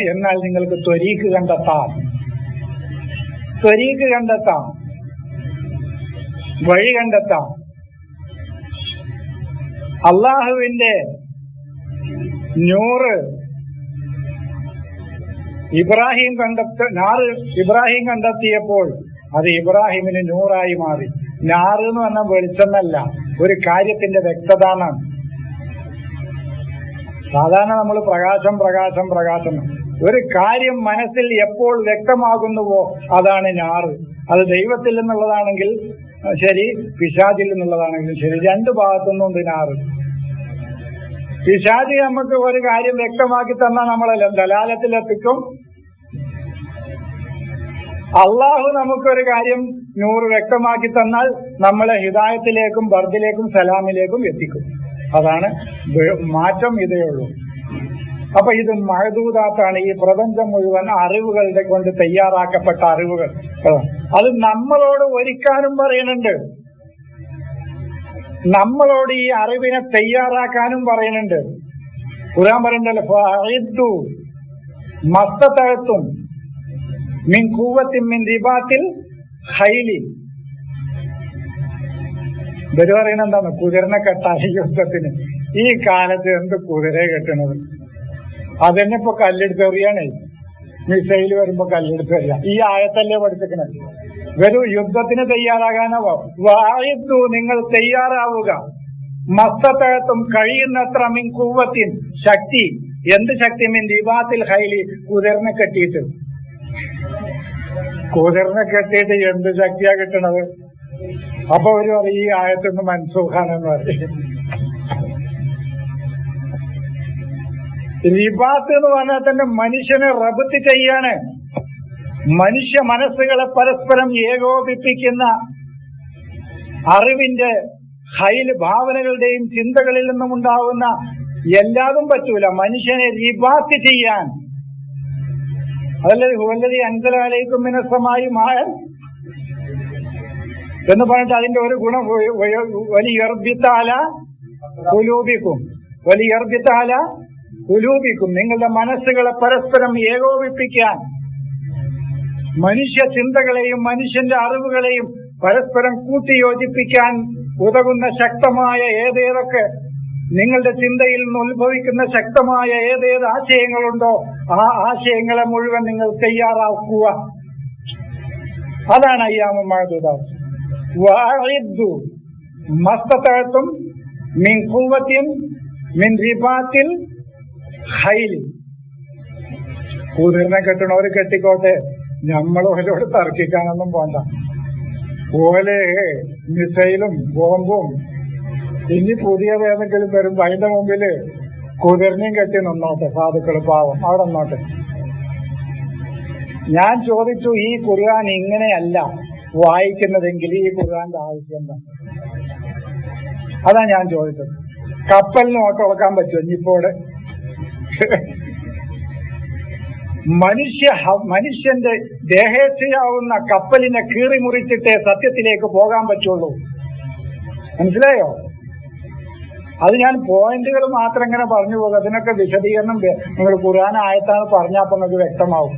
എന്നാൽ നിങ്ങൾക്ക് ത്വരീക്ക് കണ്ടെത്താം, ത്വരീക്ക് കണ്ടെത്താം, വഴി കണ്ടെത്താം. അള്ളാഹുവിന്റെ നൂറ് ഇബ്രാഹിം കണ്ടെത്തിയപ്പോൾ അത് ഇബ്രാഹിമിന് നൂറായി മാറി. നാറ് എന്ന് പറഞ്ഞാൽ വെളിച്ചെന്നല്ല, ഒരു കാര്യത്തിന്റെ വ്യക്തത എന്നാണ്. സാധാരണ നമ്മൾ പ്രകാശം പ്രകാശം പ്രകാശം, ഒരു കാര്യം മനസ്സിൽ എപ്പോൾ വ്യക്തമാകുന്നുവോ അതാണ് നാറ്. അത് ദൈവത്തിൽ നിന്നുള്ളതാണെങ്കിൽ ശരി, പിശാചിൽ നിന്നുള്ളതാണെങ്കിലും ശരി, രണ്ടു ഭാഗത്തുനിന്നുണ്ട് നാറ്. പിശാചി നമുക്ക് ഒരു കാര്യം വ്യക്തമാക്കി തന്നാൽ നമ്മളെല്ലാം ദലാലത്തിലെത്തിക്കും. അള്ളാഹു നമുക്കൊരു കാര്യം 100 വ്യക്തമാക്കി തന്നാൽ നമ്മളെ ഹിദായത്തിലേക്കും ബർദിലേക്കും സലാമിലേക്കും എത്തിക്കും. അതാണ് മാറ്റം, ഇതേ ഉള്ളൂ. അപ്പൊ ഇത് മഹദൂദാത്താണ്. ഈ പ്രപഞ്ചം മുഴുവൻ അറിവുകളുടെ കൊണ്ട് തയ്യാറാക്കപ്പെട്ട അറിവുകൾ. അത് നമ്മളോട് ഒരുക്കാനും പറയുന്നുണ്ട്, നമ്മളോട് ഈ അറിവിനെ തയ്യാറാക്കാനും പറയുന്നുണ്ട്. ഖുർആൻ പറയുന്നുണ്ടല്ലോ, ഫഅഇദ്ദു മസ്തതഅതും മിൻ ഖുവ്വത്തിൻ മിൻ റിബാത്തിൽ ഖൈലി. ഇവര് പറയുന്നത് എന്താണ്? കുതിരനെ കെട്ടാൻ യുദ്ധത്തിന്. ഈ കാലത്ത് എന്ത് കുതിരയെ കെട്ടണത്? അതന്നെ ഇപ്പൊ കല്ലെടുത്തെറിയാണേ. മിസൈൽ വരുമ്പോ കല്ലെടുത്തെറിയാം. ഈ ആയത്തല്ലേ പഠിപ്പിക്കണേ? വരൂ, യുദ്ധത്തിന് തയ്യാറാകാനാവോ? വായിത്തു, നിങ്ങൾ തയ്യാറാവുക. മസ്തതഅതും, കഴിയുന്നത്ര, മിൻ ഖുവ്വത്തിൻ, ശക്തി. എന്ത് ശക്തി? മിൻ റിബാത്തിൽ ഖൈലി, കുതിരനെ കെട്ടിയിട്ട്. കുതിരനെ കെട്ടിയിട്ട് എന്ത് ശക്തിയാ കിട്ടണത്? അപ്പൊ ഒരു പറയും ഈ ആയത്തൊന്ന് മൻസൂഖാണെന്ന് പറയും. റിബാത്ത് എന്ന് പറഞ്ഞാൽ തന്നെ മനുഷ്യനെ റബത്ത് ചെയ്യാണ്. മനുഷ്യ മനസ്സുകളെ പരസ്പരം ഏകോപിപ്പിക്കുന്ന അറിവിന്റെ ഹൈല്, ഭാവനകളുടെയും ചിന്തകളിൽ നിന്നും ഉണ്ടാവുന്ന എല്ലാതും പറ്റൂല. മനുഷ്യനെ റിബാത്ത് ചെയ്യാൻ. അതല്ലേ ഹുവല്ലദീ അൻസല അലൈക്കും മിനസ്സമായി മാഅൻ എന്ന് പറഞ്ഞിട്ട് അതിന്റെ ഒരു ഗുണം വലിയർബിത അലാ ഖുലൂബിക്കും, വലിയർബിത അലാ ഖുലൂബിക്കും, നിങ്ങളുടെ മനസ്സുകളെ പരസ്പരം ഏകോപിപ്പിക്കാൻ, മനുഷ്യ ചിന്തകളെയും മനുഷ്യന്റെ അറിവുകളെയും പരസ്പരം കൂട്ടിയോജിപ്പിക്കാൻ ഉതകുന്ന ശക്തമായ ഏതേതൊക്കെ നിങ്ങളുടെ ചിന്തയിൽ നിന്ന് ഉത്ഭവിക്കുന്ന ശക്തമായ ഏതേത് ആശയങ്ങളുണ്ടോ ആ ആശയങ്ങളെ മുഴുവൻ നിങ്ങൾ തയ്യാറാക്കുക. അതാണ് അയ്യാമുൽ മഅദൂദാത്ത്. വഅഇദ്ദു മസ്തതഅതും മിൻ ഖുവ്വത്തിൻ മിൻ റിബാത്തിൽ ഖൈലി. കുതിരനെ കെട്ടണവര് കെട്ടിക്കോട്ടെ, നമ്മളോരോട് തർക്കിക്കാനൊന്നും പോണ്ട. ഓലെ മിസൈലും ബോംബും ഇനി പുതിയത് ഏതെങ്കിലും വരുമ്പോ അതിന്റെ മുമ്പില് കുതിരനെയും കെട്ടി നിന്നോട്ടെ. സാധുക്കള് പാവം അവിടെ നിന്നോട്ടെ. ഞാൻ ചോദിച്ചു, ഈ ഖുർആൻ ഇങ്ങനെയല്ല വായിക്കുന്നതെങ്കിൽ ഈ ഖുർആന്റെ ആവശ്യം എന്താ? അതാ ഞാൻ ചോദിച്ചത്. കപ്പലിന് ഓട്ടോളക്കാൻ പറ്റുമോ ഇനിയിപ്പോടെ? മനുഷ്യന്റെ ദേഹേച്ഛയാവുന്ന കപ്പലിനെ കീറി മുറിച്ചിട്ടേ സത്യത്തിലേക്ക് പോകാൻ പറ്റുള്ളൂ. മനസ്സിലായോ? അത് ഞാൻ പോയിന്റുകൾ മാത്രം ഇങ്ങനെ പറഞ്ഞു പോകും. അതിനൊക്കെ വിശദീകരണം നിങ്ങൾ ഖുർആൻ ആയത്താണ് പറഞ്ഞാൽ അപ്പൊ നിങ്ങൾക്ക് വ്യക്തമാവും.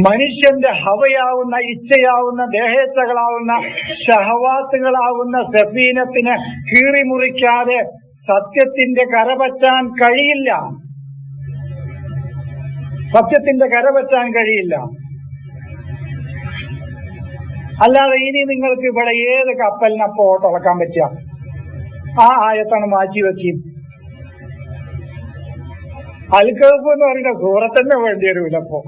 മനുഷ്യന്റെ ഹവയാവുന്ന, ഇച്ഛയാവുന്ന, ദേഹേച്ഛകളാവുന്ന, ഷഹവാത്തുകളാവുന്ന സഫീനത്തിനെ കീറിമുറിക്കാതെ സത്യത്തിന്റെ കരപറ്റാൻ കഴിയില്ല. സത്യത്തിന്റെ കരപറ്റാൻ കഴിയില്ല. അല്ലാതെ ഇനി നിങ്ങൾക്ക് ഇവിടെ ഏത് കപ്പലിനപ്പോ ഓട്ടളക്കാൻ പറ്റുക? ആ ആയത്താണ് മാറ്റി വെക്കും. അൽക്കഹഫ് എന്ന് പറയുന്ന സൂറത്തന്നെ വേണ്ടി വരൂലപ്പോ.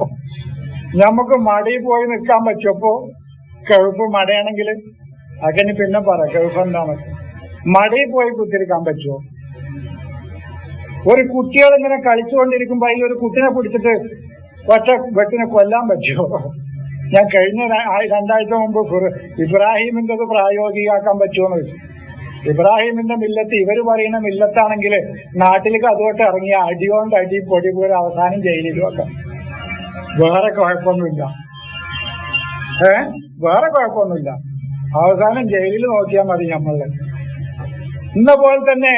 നമുക്ക് മടയിൽ പോയി നിൽക്കാൻ പറ്റുമപ്പോ? കഴുപ്പ് മടയാണെങ്കിൽ അങ്ങനെ പിന്നെ പറ, കഴുപ്പ് എന്താണ്? മടയിൽ പോയി കുത്തിരിക്കാൻ പറ്റുമോ? ഒരു കുട്ടികളിങ്ങനെ കളിച്ചുകൊണ്ടിരിക്കുമ്പോ അതിലൊരു കുട്ടിനെ പിടിച്ചിട്ട് ഒറ്റ വെട്ടിനെ കൊല്ലാൻ പറ്റുമോ? ഞാൻ കഴിഞ്ഞ 2 ആഴ്ച മുമ്പ് ഇബ്രാഹിമിന്റെ പ്രായോഗികമാക്കാൻ പറ്റുമോന്ന് ചോദിച്ചു. ഇബ്രാഹിമിന്റെ മില്ലത്ത് ഇവര് പറയുന്ന മില്ലത്താണെങ്കിൽ നാട്ടിലേക്ക് അതുകൊണ്ട് ഇറങ്ങിയ അടിയോണ്ട് അടി പൊടി പോലെ അവസാനം ജയിലിലും ഒക്കെ. വേറെ കുഴപ്പമൊന്നുമില്ല. വേറെ കുഴപ്പമൊന്നുമില്ല. അവസാനം ജയിലിൽ നോക്കിയാൽ മതി നമ്മളെ. ഇന്ന പോലെ തന്നെ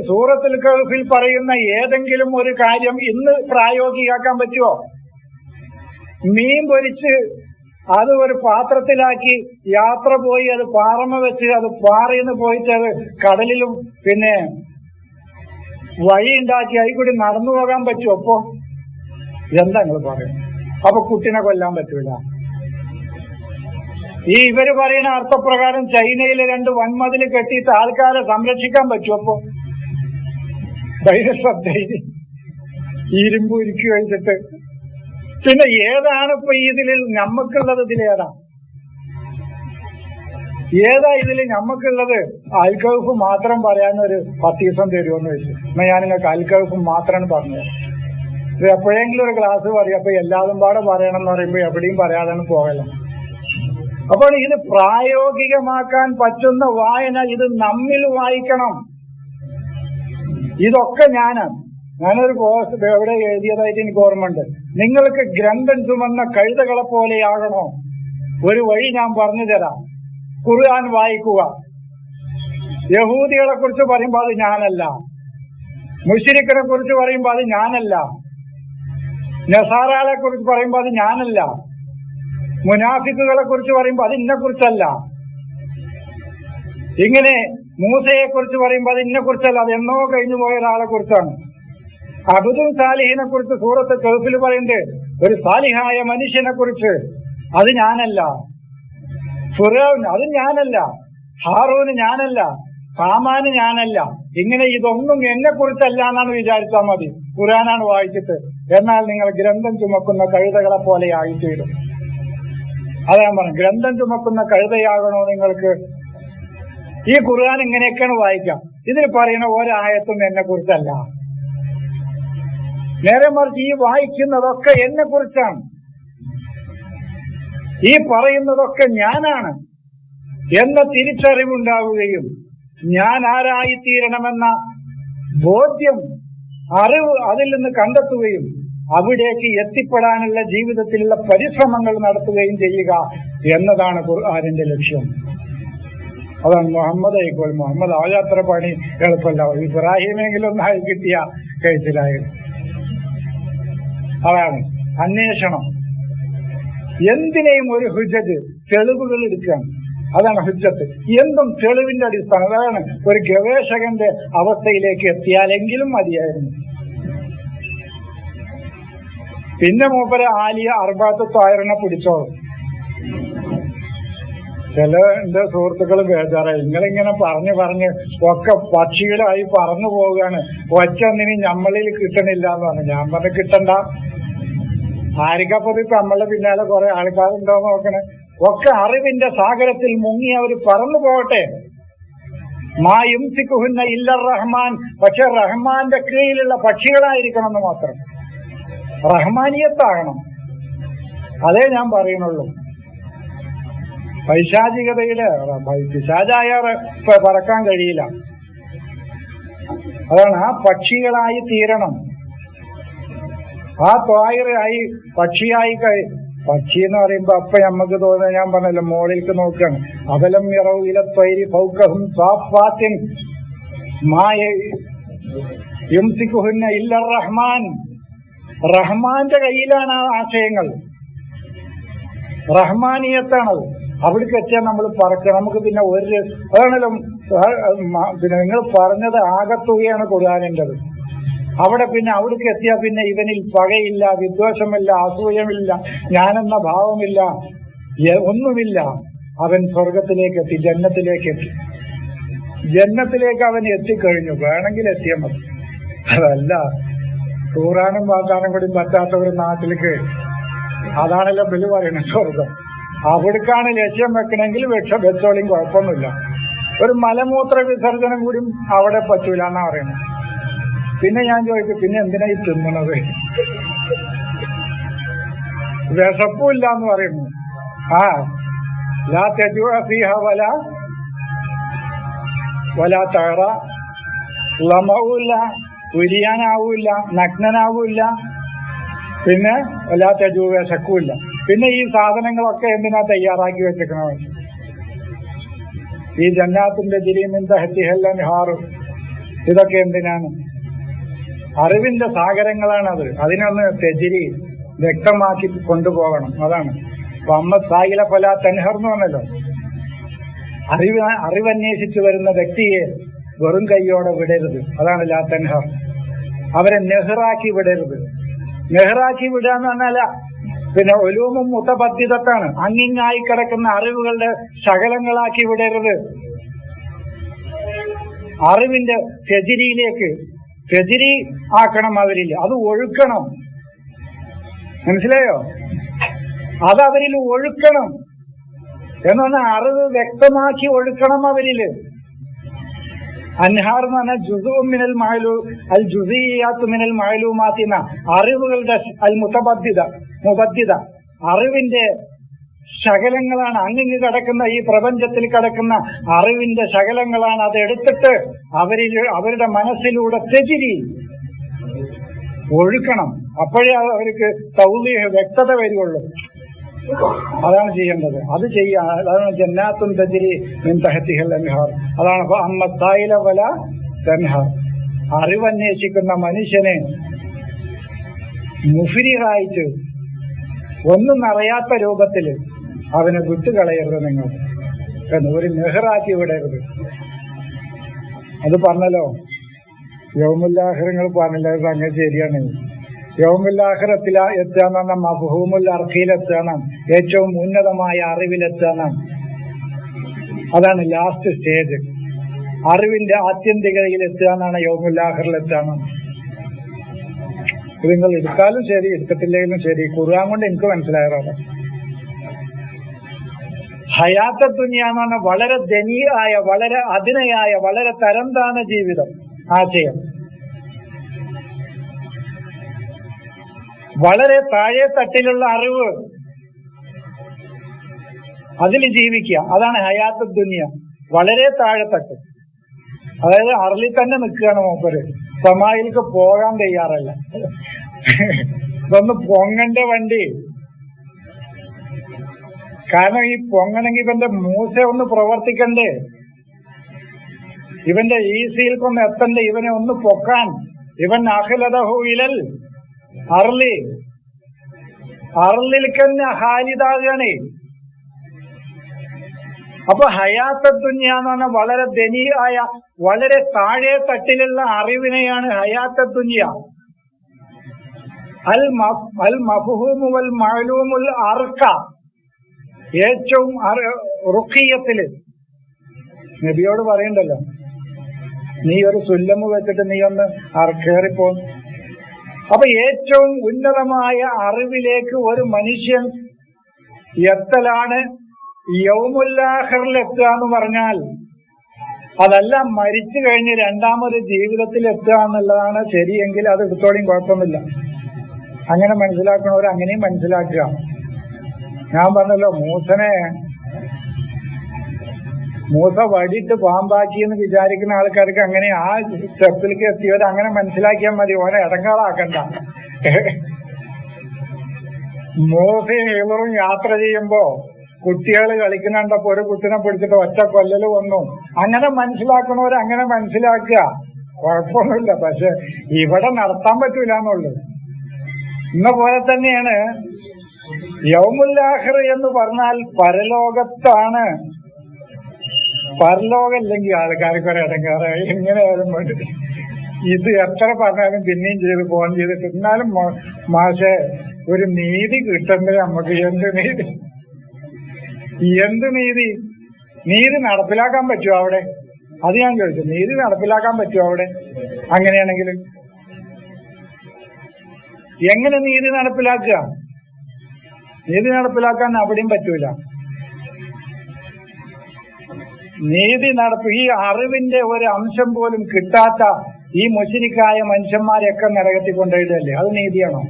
സൂറത്തുൽ കഹ്ഫിൽ പറയുന്ന ഏതെങ്കിലും ഒരു കാര്യം ഇന്ന് പ്രായോഗികമാക്കാൻ പറ്റുമോ? മീൻ പൊരിച്ച് അത് ഒരു പാത്രത്തിലാക്കി യാത്ര പോയി അത് പാറമ വെച്ച് അത് പാറയിന്ന് പോയിട്ട് അത് കടലിലും പിന്നെ വഴി ഉണ്ടാക്കി അതിൽ കൂടി നടന്നു പോകാൻ പറ്റുമോ? അപ്പോ എന്താ നിങ്ങൾ പറയും? അപ്പൊ കുട്ടിനെ കൊല്ലാൻ പറ്റൂല. ഈ ഇവര് പറയുന്ന അർത്ഥപ്രകാരം ചൈനയിലെ 2 വൻമതിൽ കെട്ടിയിട്ട് ആൾക്കാരെ സംരക്ഷിക്കാൻ പറ്റുമോ? അപ്പോ ധൈര്യം ഇരുമ്പ് ഉരുക്കി വെച്ചിട്ട് പിന്നെ ഏതാണ് ഇപ്പൊ ഇതിൽ നമ്മക്കുള്ളത്? ഇതിലേതാ ഇതിൽ നമ്മക്കുള്ളത്? അൽക്കഹഫ് മാത്രം പറയാനൊരു 10 ദിവസം തരുമെന്ന് വെച്ചു. എന്നാ ഞാൻ നിങ്ങൾക്ക് അൽക്കഹഫ് മാത്രമാണ് പറഞ്ഞത്. എപ്പോഴെങ്കിലും ഒരു ക്ലാസ് പറയും. അപ്പൊ എല്ലാതും പാടെ പറയണം എന്ന് പറയുമ്പോ എവിടെയും പറയാതെ പോകല. അപ്പോൾ ഇത് പ്രായോഗികമാക്കാൻ പറ്റുന്ന വായന ഇത് നമ്മിൽ വായിക്കണം. ഇതൊക്കെ ഞാനൊരു പോസ്റ്റ് എവിടെ എഴുതിയതായിട്ട് എനിക്ക് ഓർമ്മയുണ്ട്. നിങ്ങൾക്ക് ഗ്രന്ഥം ചുമന്ന കഴുതകളെ പോലെയാകണോ? ഒരു വഴി ഞാൻ പറഞ്ഞു തരാം. ഖുർആൻ വായിക്കുക. യഹൂദികളെ കുറിച്ച് പറയുമ്പോൾ അത് ഞാനല്ല. മുശ്രിക്കിനെ കുറിച്ച് പറയുമ്പോൾ അത് ഞാനല്ല. നസാറാളെ കുറിച്ച് പറയുമ്പോൾ അത് ഞാനല്ല. മുനാഫിക്കുകളെ കുറിച്ച് പറയുമ്പോൾ അത് ഇന്നെ കുറിച്ചല്ല. ഇങ്ങനെ മൂസയെ കുറിച്ച് പറയുമ്പോൾ അത് ഇന്നെ കുറിച്ചല്ല, അത് എന്നോ കഴിഞ്ഞു പോയ ഒരാളെ കുറിച്ചാണ്. അബ്ദുൽ സാലിഹിനെ കുറിച്ച് സൂറത്ത് കഹ്ഫിൽ പറയുന്നത് ഒരു സാലിഹായ മനുഷ്യനെ കുറിച്ച്, അത് ഞാനല്ല. ഫിറഔൻ അത് ഞാനല്ല. ഹാറൂന് ഞാനല്ല. ഹാമാന് ഞാനല്ല. ഇങ്ങനെ ഇതൊന്നും എന്നെ കുറിച്ചല്ല എന്നാണ് വിചാരിച്ചാൽ മതി. ഖുർആനാണ് വായിച്ചിട്ട്. എന്നാൽ നിങ്ങൾ ഗ്രന്ഥം ചുമക്കുന്ന കഴുതകളെ പോലെ ആയിത്തീരും. അതാ ഞാൻ പറഞ്ഞു, ഗ്രന്ഥം ചുമക്കുന്ന കഴുതയാകണോ നിങ്ങൾക്ക്? ഈ ഖുർആൻ ഇങ്ങനെയൊക്കെയാണ് വായിക്കാം. ഇതിൽ പറയുന്ന ഒരായത്തും എന്നെ കുറിച്ചല്ല. നേരെ മറിച്ച് ഈ വായിക്കുന്നതൊക്കെ എന്നെ കുറിച്ചാണ്. ഈ പറയുന്നതൊക്കെ ഞാനാണ് എന്ന തിരിച്ചറിവുണ്ടാവുകയും ഞാൻ ആരായിത്തീരണമെന്ന ബോധ്യം, അറിവ് അതിൽ നിന്ന് കണ്ടെത്തുകയും അവിടേക്ക് എത്തിപ്പെടാനുള്ള ജീവിതത്തിലുള്ള പരിശ്രമങ്ങൾ നടത്തുകയും ചെയ്യുക എന്നതാണ് ഖുർആനിന്റെ ലക്ഷ്യം. അതാണ് മുഹമ്മദ് ആയിക്കോൾ. മുഹമ്മദ് ആകാത്ര പണി എളുപ്പമല്ല. ഇബ്രാഹിമെങ്കിലും ഒന്നായി കിട്ടിയ കഴിച്ചിലായിരുന്നു. അതാണ് അന്വേഷണം. എന്തിനേയും ഒരു ഹുജ്ജത്ത്, തെളിവുകൾ എടുക്കുകയാണ്. അതാണ് ഹുജ്ജത്ത്. എന്തും തെളിവിന്റെ അടിസ്ഥാനം. അതാണ് ഒരു ഗവേഷകന്റെ അവസ്ഥയിലേക്ക് എത്തിയാലെങ്കിലും മതിയായിരുന്നു. പിന്നെ മൂപ്പര് ആലിയ അർബാത്ത് തായറിനെ പിടിച്ചോളും. ചില എന്റെ സുഹൃത്തുക്കൾ ബേജാറായി, നിങ്ങളിങ്ങനെ പറഞ്ഞ് ഒക്കെ പക്ഷികളായി പറന്നു പോവുകയാണ്, ഒറ്റൊന്നിനും നമ്മളിൽ കിട്ടണില്ല എന്ന് പറഞ്ഞു. ഞാൻ പറഞ്ഞു കിട്ടണ്ട. ആരിക്കപ്പത് നമ്മളുടെ പിന്നാലെ കുറെ ആൾക്കാരുണ്ടോ നോക്കണേ. ഒക്കെ അറിവിന്റെ സാഗരത്തിൽ മുങ്ങി അവർ പറന്നു പോകട്ടെ. മാ യുംസിക്കുഹുന്ന ഇല്ല റഹ്മാൻ. പക്ഷെ റഹ്മാന്റെ കീഴിലുള്ള പക്ഷികളായിരിക്കണം എന്ന് മാത്രം. റഹ്മാനിയത്താകണം. അതേ ഞാൻ പറയുന്നുള്ളൂ. പൈശാചികതയില് പിശാചായ പറക്കാൻ കഴിയില്ല. അതാണ് ആ പക്ഷികളായി തീരണം. ആ ത്വായിറായി പക്ഷിയായി പക്ഷി എന്ന് പറയുമ്പോ അപ്പൊ നമുക്ക് തോന്നുന്നത്, ഞാൻ പറഞ്ഞല്ലോ, മോളിലേക്ക് നോക്കുകയാണ്. അബലം യറൗ ഇല ത്വയ്രി ഫൗകഹും സാഫാത്തിൻ മാ യുംസിക്കുഹുന്ന ഇല്ല റഹ്മാൻ. റഹ്മാന്റെ കയ്യിലാണ് ആ ആശയങ്ങൾ. റഹ്മാനിയത്താണത്. അവിടേക്ക് എത്തിയാൽ നമ്മൾ പറക്കുക. നമുക്ക് പിന്നെ അതാണല്ലോ പിന്നെ നിങ്ങൾ പറഞ്ഞത് ആകത്തുകയാണ് ഖുർആനിൻ്റെത്. അവിടെ പിന്നെ അവിടേക്ക് എത്തിയാൽ പിന്നെ ഇവനിൽ പകയില്ല, വിദ്വേഷമില്ല, അസൂയമില്ല, ഞാനെന്ന ഭാവമില്ല, ഒന്നുമില്ല. അവൻ സ്വർഗത്തിലേക്ക് എത്തി, ജന്നത്തിലേക്ക് എത്തി. ജന്നത്തിലേക്ക് അവൻ എത്തിക്കഴിഞ്ഞു. വേണമെങ്കിൽ എത്തിയാൽ മതി. അതല്ല ഖുർആനും വാഗ്ദാനം കൂടി പറ്റാത്ത ഒരു നാട്ടിലേക്ക്, അതാണല്ലോ ബലി പറയുന്നത് സ്വർഗം. അവിടേക്കാണ് ലക്ഷ്യം വെക്കണമെങ്കിൽ വെച്ചോളിയും കുഴപ്പമൊന്നുമില്ല. ഒരു മലമൂത്ര വിസർജനം കൂടി അവിടെ പറ്റൂല എന്നാ പറയുന്നത്. പിന്നെ ഞാൻ ചോദിക്കും, പിന്നെ എന്തിനാ ഈ തിന്നണത്? വിശപ്പുമില്ല എന്ന് പറയുന്നു. ലാ തജൂഅ ഫീഹ വലാ തഅറ. ലമഉല്ല, ഉരിയാനാവൂല്ല, നഗ്നനാവൂല്ല, പിന്നെ വലാ തജൂഅ, വിശക്കൂല്ല. പിന്നെ ഈ സാധനങ്ങളൊക്കെ എന്തിനാ തയ്യാറാക്കി വെച്ചിരിക്കണത്? ഈ ജന്നാത്തിന്റെ ജിരീമിൻ തഹ്തിഹൽ അൻഹാർ, ഇതൊക്കെ എന്തിനാണ്? അറിവിന്റെ സാഗരങ്ങളാണത്. അതിനൊന്ന് തെജിരി വ്യക്തമാക്കി കൊണ്ടുപോകണം. അതാണ് അമ്മ സായില ഫലാ തൻഹർ എന്ന് പറഞ്ഞല്ലോ. അറിവന്വേഷിച്ചു വരുന്ന വ്യക്തിയെ വെറും കൈയോടെ വിടരുത്. അതാണ് ലാ തൻഹർ. അവരെ നെഹ്റാക്കി വിടരുത്. നെഹ്റാക്കി വിടുക എന്ന് പറഞ്ഞാൽ പിന്നെ ഒലൂമും മുത്തബദ്ധിതത്താണ്. അങ്ങിങ്ങായി കിടക്കുന്ന അറിവുകളുടെ ശകലങ്ങളാക്കി വിടരുത്. അറിവിന്റെ തെജിരിയിലേക്ക് തെജിരി ആക്കണം. അവരിൽ അത് ഒഴുക്കണം. മനസ്സിലായോ? അതവരിൽ ഒഴുക്കണം എന്ന് പറഞ്ഞാൽ അറിവ് വ്യക്തമാക്കി ഒഴുക്കണം അവരില്. അൻഹാർ എന്ന് പറഞ്ഞാൽ ജുസുഉം മിനൽ അൽ ജുസിയാത്തു മിനൽ മഅലൂമാത്തി എന്ന അറിവുകളുടെ അൽ മുബദ്ദിദ അറിവിന്റെ ശകലങ്ങളാണ്. അങ്ങിങ്ങ് കിടക്കുന്ന ഈ പ്രപഞ്ചത്തിൽ കിടക്കുന്ന അറിവിന്റെ ശകലങ്ങളാണ്. അത് എടുത്തിട്ട് അവരുടെ മനസ്സിലൂടെ തെജിരി ഒഴുക്കണം. അപ്പോഴേ അവർക്ക് തൗലീഹ് വ്യക്തത വരികയുള്ളൂ. അതാണ് ചെയ്യേണ്ടത്. അത് ചെയ്യാൻ അതാണ് ജന്നാത്തുൻ തജ്രി മിൻ തഹ്തിഹൽ അൻഹാർ. അതാണ് അമ്മ സായില വല തൻഹാർ. അറിവന്വേഷിക്കുന്ന മനുഷ്യനെ മുഫ്രിഹായിട്ട് ഒന്നും അറിയാത്ത രൂപത്തിൽ അവനെ വിട്ടുകളയരുത് നിങ്ങൾ എന്ന് ഒരു നെഹ്റാക്കി വിടരുത്. അത് പറഞ്ഞല്ലോ, യൗമുല്ലാഹിറങ്ങൾ പറഞ്ഞില്ല. സംഗതി ശരിയാണ്. യൗമുല്ലാഹിറത്തിൽ എത്തുകയെന്ന് പറഞ്ഞാൽ മഫ്ഹൂമുൽ അർഖിയിലെത്തുകയാണ്, ഏറ്റവും ഉന്നതമായ അറിവിലെത്തുകയാണ്. അതാണ് ലാസ്റ്റ് സ്റ്റേജ്. അറിവിന്റെ ആത്യന്തികതയിൽ എത്തുകയെന്നാണ് യൗമുല്ലാഹിറിലെത്തുകയാണ്. ഇത് നിങ്ങൾ എടുത്താലും ശരി എടുത്തിട്ടില്ലെങ്കിലും ശരി, ഖുർആൻ കൊണ്ട് എനിക്ക് മനസ്സിലായതാണ്. ഹയാത്ത ദുനിയ എന്ന് പറഞ്ഞാൽ വളരെ ദനീയായ, വളരെ അധിനയായ, വളരെ തരംതാണ ജീവിതം ആശയം. വളരെ താഴെ തട്ടിലുള്ള അറിവ്, അതിൽ ജീവിക്കുക. അതാണ് ഹയാത്ത ദുനിയ. വളരെ താഴെത്തട്ട്, അതായത് അറളിൽ തന്നെ നിൽക്കുകയാണ് മൂപ്പര്. സമായിലേക്ക് പോകാൻ തയ്യാറല്ല. ഇതൊന്ന് പൊങ്ങണ്ട വണ്ടി. കാരണം ഈ പൊങ്ങണമെങ്കിൽ ഇവന്റെ മൂസ ഒന്ന് പ്രവർത്തിക്കണ്ടേ, ഇവന്റെ ഈസിയിൽക്കൊന്ന് എത്തണ്ടേ, ഇവനെ ഒന്ന് പൊക്കാൻ. ഇവൻ അഖിലദഹു ഇലൽ അർളിൽ തന്നെ ഹാലിദാകണേ. അപ്പൊ ഹയാത്ത ദുനിയ എന്ന് പറഞ്ഞാൽ വളരെ ദനീയായ, വളരെ താഴെ തട്ടിലുള്ള അറിവിനെയാണ് ഹയാത്ത ദുനിയ. അൽ മഫ്ഹൂമു വൽ മഅലൂമുൽ അർഖ, ഏറ്റവും റുഖിയത്തില് നബിയോട് പറയണ്ടല്ലോ, നീ ഒരു സുല്ലമ് വെച്ചിട്ട് നീ ഒന്ന് കയറിപ്പോ. അപ്പൊ ഏറ്റവും ഉന്നതമായ അറിവിലേക്ക് ഒരു മനുഷ്യൻ എത്തലാണ് യൗമുല്ലാഹിറിൽ എത്തുക എന്ന് പറഞ്ഞാൽ. അതല്ല മരിച്ചു കഴിഞ്ഞ് രണ്ടാമത് ജീവിതത്തിൽ എത്തുക എന്നുള്ളതാണ് ശരിയെങ്കിൽ അത് എടുത്തോടെയും കുഴപ്പമൊന്നുമില്ല. അങ്ങനെ മനസ്സിലാക്കണവർ അങ്ങനെയും മനസ്സിലാക്കുക. ഞാൻ പറഞ്ഞല്ലോ, മൂസ വടിയിട്ട് പാമ്പാക്കി എന്ന് വിചാരിക്കുന്ന ആൾക്കാർക്ക് അങ്ങനെ ആ സ്റ്റെപ്പിലേക്ക് എത്തിയവർ അങ്ങനെ മനസ്സിലാക്കിയാൽ മതി. ഓനെ ഇടങ്കാളാക്കണ്ട. മൂസയും ഇവറും യാത്ര ചെയ്യുമ്പോ കുട്ടികൾ കളിക്കുന്നുണ്ടപ്പോ ഒരു കുട്ടിനെ പിടിച്ചിട്ട് ഒറ്റ കൊല്ലല് വന്നു. അങ്ങനെ മനസ്സിലാക്കണവർ അങ്ങനെ മനസ്സിലാക്കുക, കുഴപ്പമൊന്നുമില്ല. പക്ഷെ ഇവിടെ നടത്താൻ പറ്റൂല എന്നുള്ളു. ഇന്ന പോലെ തന്നെയാണ് യൗമുല്ലാഹിർ എന്ന് പറഞ്ഞാൽ പരലോകത്താണ്. പരലോകമില്ലെങ്കിൽ ആൾക്കാർക്ക് ഒരു ഇടങ്ങാറായി. എങ്ങനെയായാലും വേണ്ടി ഇത് എത്ര പറഞ്ഞാലും പിന്നെയും ചെയ്ത് ഫോൺ ചെയ്തിട്ട് എന്നാലും മാഷെ ഒരു നീതി കിട്ടണ്ടേ നമുക്ക്? എന്ത് നീതി നടപ്പിലാക്കാൻ പറ്റുമോ അവിടെ? അത് ഞാൻ ചോദിച്ചു. നീതി നടപ്പിലാക്കാൻ പറ്റുമോ അവിടെ? അങ്ങനെയാണെങ്കിൽ എങ്ങനെ നീതി നടപ്പിലാക്കുക? നീതി നടപ്പിലാക്കാൻ അവിടെയും പറ്റൂല. നീതി ഈ അറിവിന്റെ ഒരു അംശം പോലും കിട്ടാത്ത ഈ മുശ്രിക്കായ മനുഷ്യന്മാരെയൊക്കെ നരകത്തിൽ കൊണ്ടുപോയിട്ടല്ലേ? അത് നീതിയാണോ?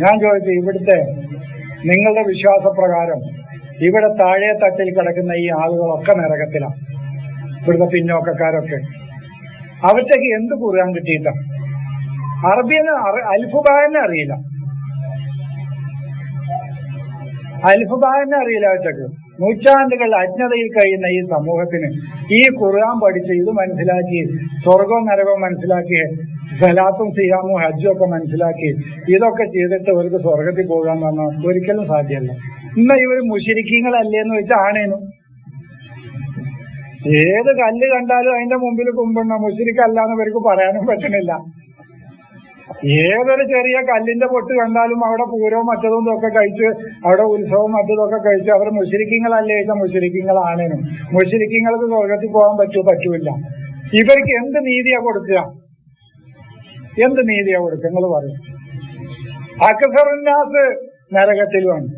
ഞാൻ ചോദിച്ചു, ഇവിടുത്തെ നിങ്ങളുടെ വിശ്വാസപ്രകാരം ഇവിടെ താഴെ തട്ടിൽ കിടക്കുന്ന ഈ ആളുകളൊക്കെ നരകത്തിലാണ്. ഇവിടുത്തെ പിന്നോക്കക്കാരൊക്കെ അവറ്റക്ക് എന്ത് ഖുർആൻ കിട്ടിയിട്ടാ? അറബിയെന്ന് അൽഫുബായെന്നെ അറിയില്ല. അവറ്റക്ക് നൂറ്റാണ്ടുകൾ അജ്ഞതയിൽ കഴിയുന്ന ഈ സമൂഹത്തിന് ഈ ഖുർആൻ പഠിച്ച് ഇത് മനസ്സിലാക്കി, സ്വർഗവും നരകവും മനസ്സിലാക്കി, സലാത്തും സിയാമും ഹജ്ജും ഒക്കെ മനസ്സിലാക്കി ഇതൊക്കെ ചെയ്തിട്ട് അവർക്ക് സ്വർഗത്തിൽ പോകാന്ന് പറഞ്ഞാൽ ഒരിക്കലും സാധ്യമല്ല. ഇന്ന് ഇവര് മുശ്രിക്കീങ്ങളല്ലേന്ന് വെച്ചാൽ ആണേനു. ഏത് കല്ല് കണ്ടാലും അതിന്റെ മുമ്പിൽ കുമ്പുന്ന മുശ്രിക്കല്ലാന്ന് ഇവർക്ക് പറയാനും പറ്റണില്ല. ഏതൊരു ചെറിയ കല്ലിന്റെ പൊട്ട് കണ്ടാലും അവിടെ പൂരവും മറ്റതും ഒക്കെ കഴിച്ച്, അവിടെ ഉത്സവവും മറ്റതൊക്കെ കഴിച്ച് അവർ മുശ്രിക്കീങ്ങളല്ലേ ചോദിച്ചാൽ മുശ്രിക്കീങ്ങളാണേനും. മുശ്രിക്കീങ്ങൾക്ക് സ്വർഗത്തിൽ പോകാൻ പറ്റൂല. ഇവർക്ക് എന്ത് നീതിയാ കൊടുക്കുക? എന്ത് നീതിയാ കൊടുക്കുക? നിങ്ങൾ പറയും. അക്സറുന്നാസ് നരകത്തിലുമാണ്.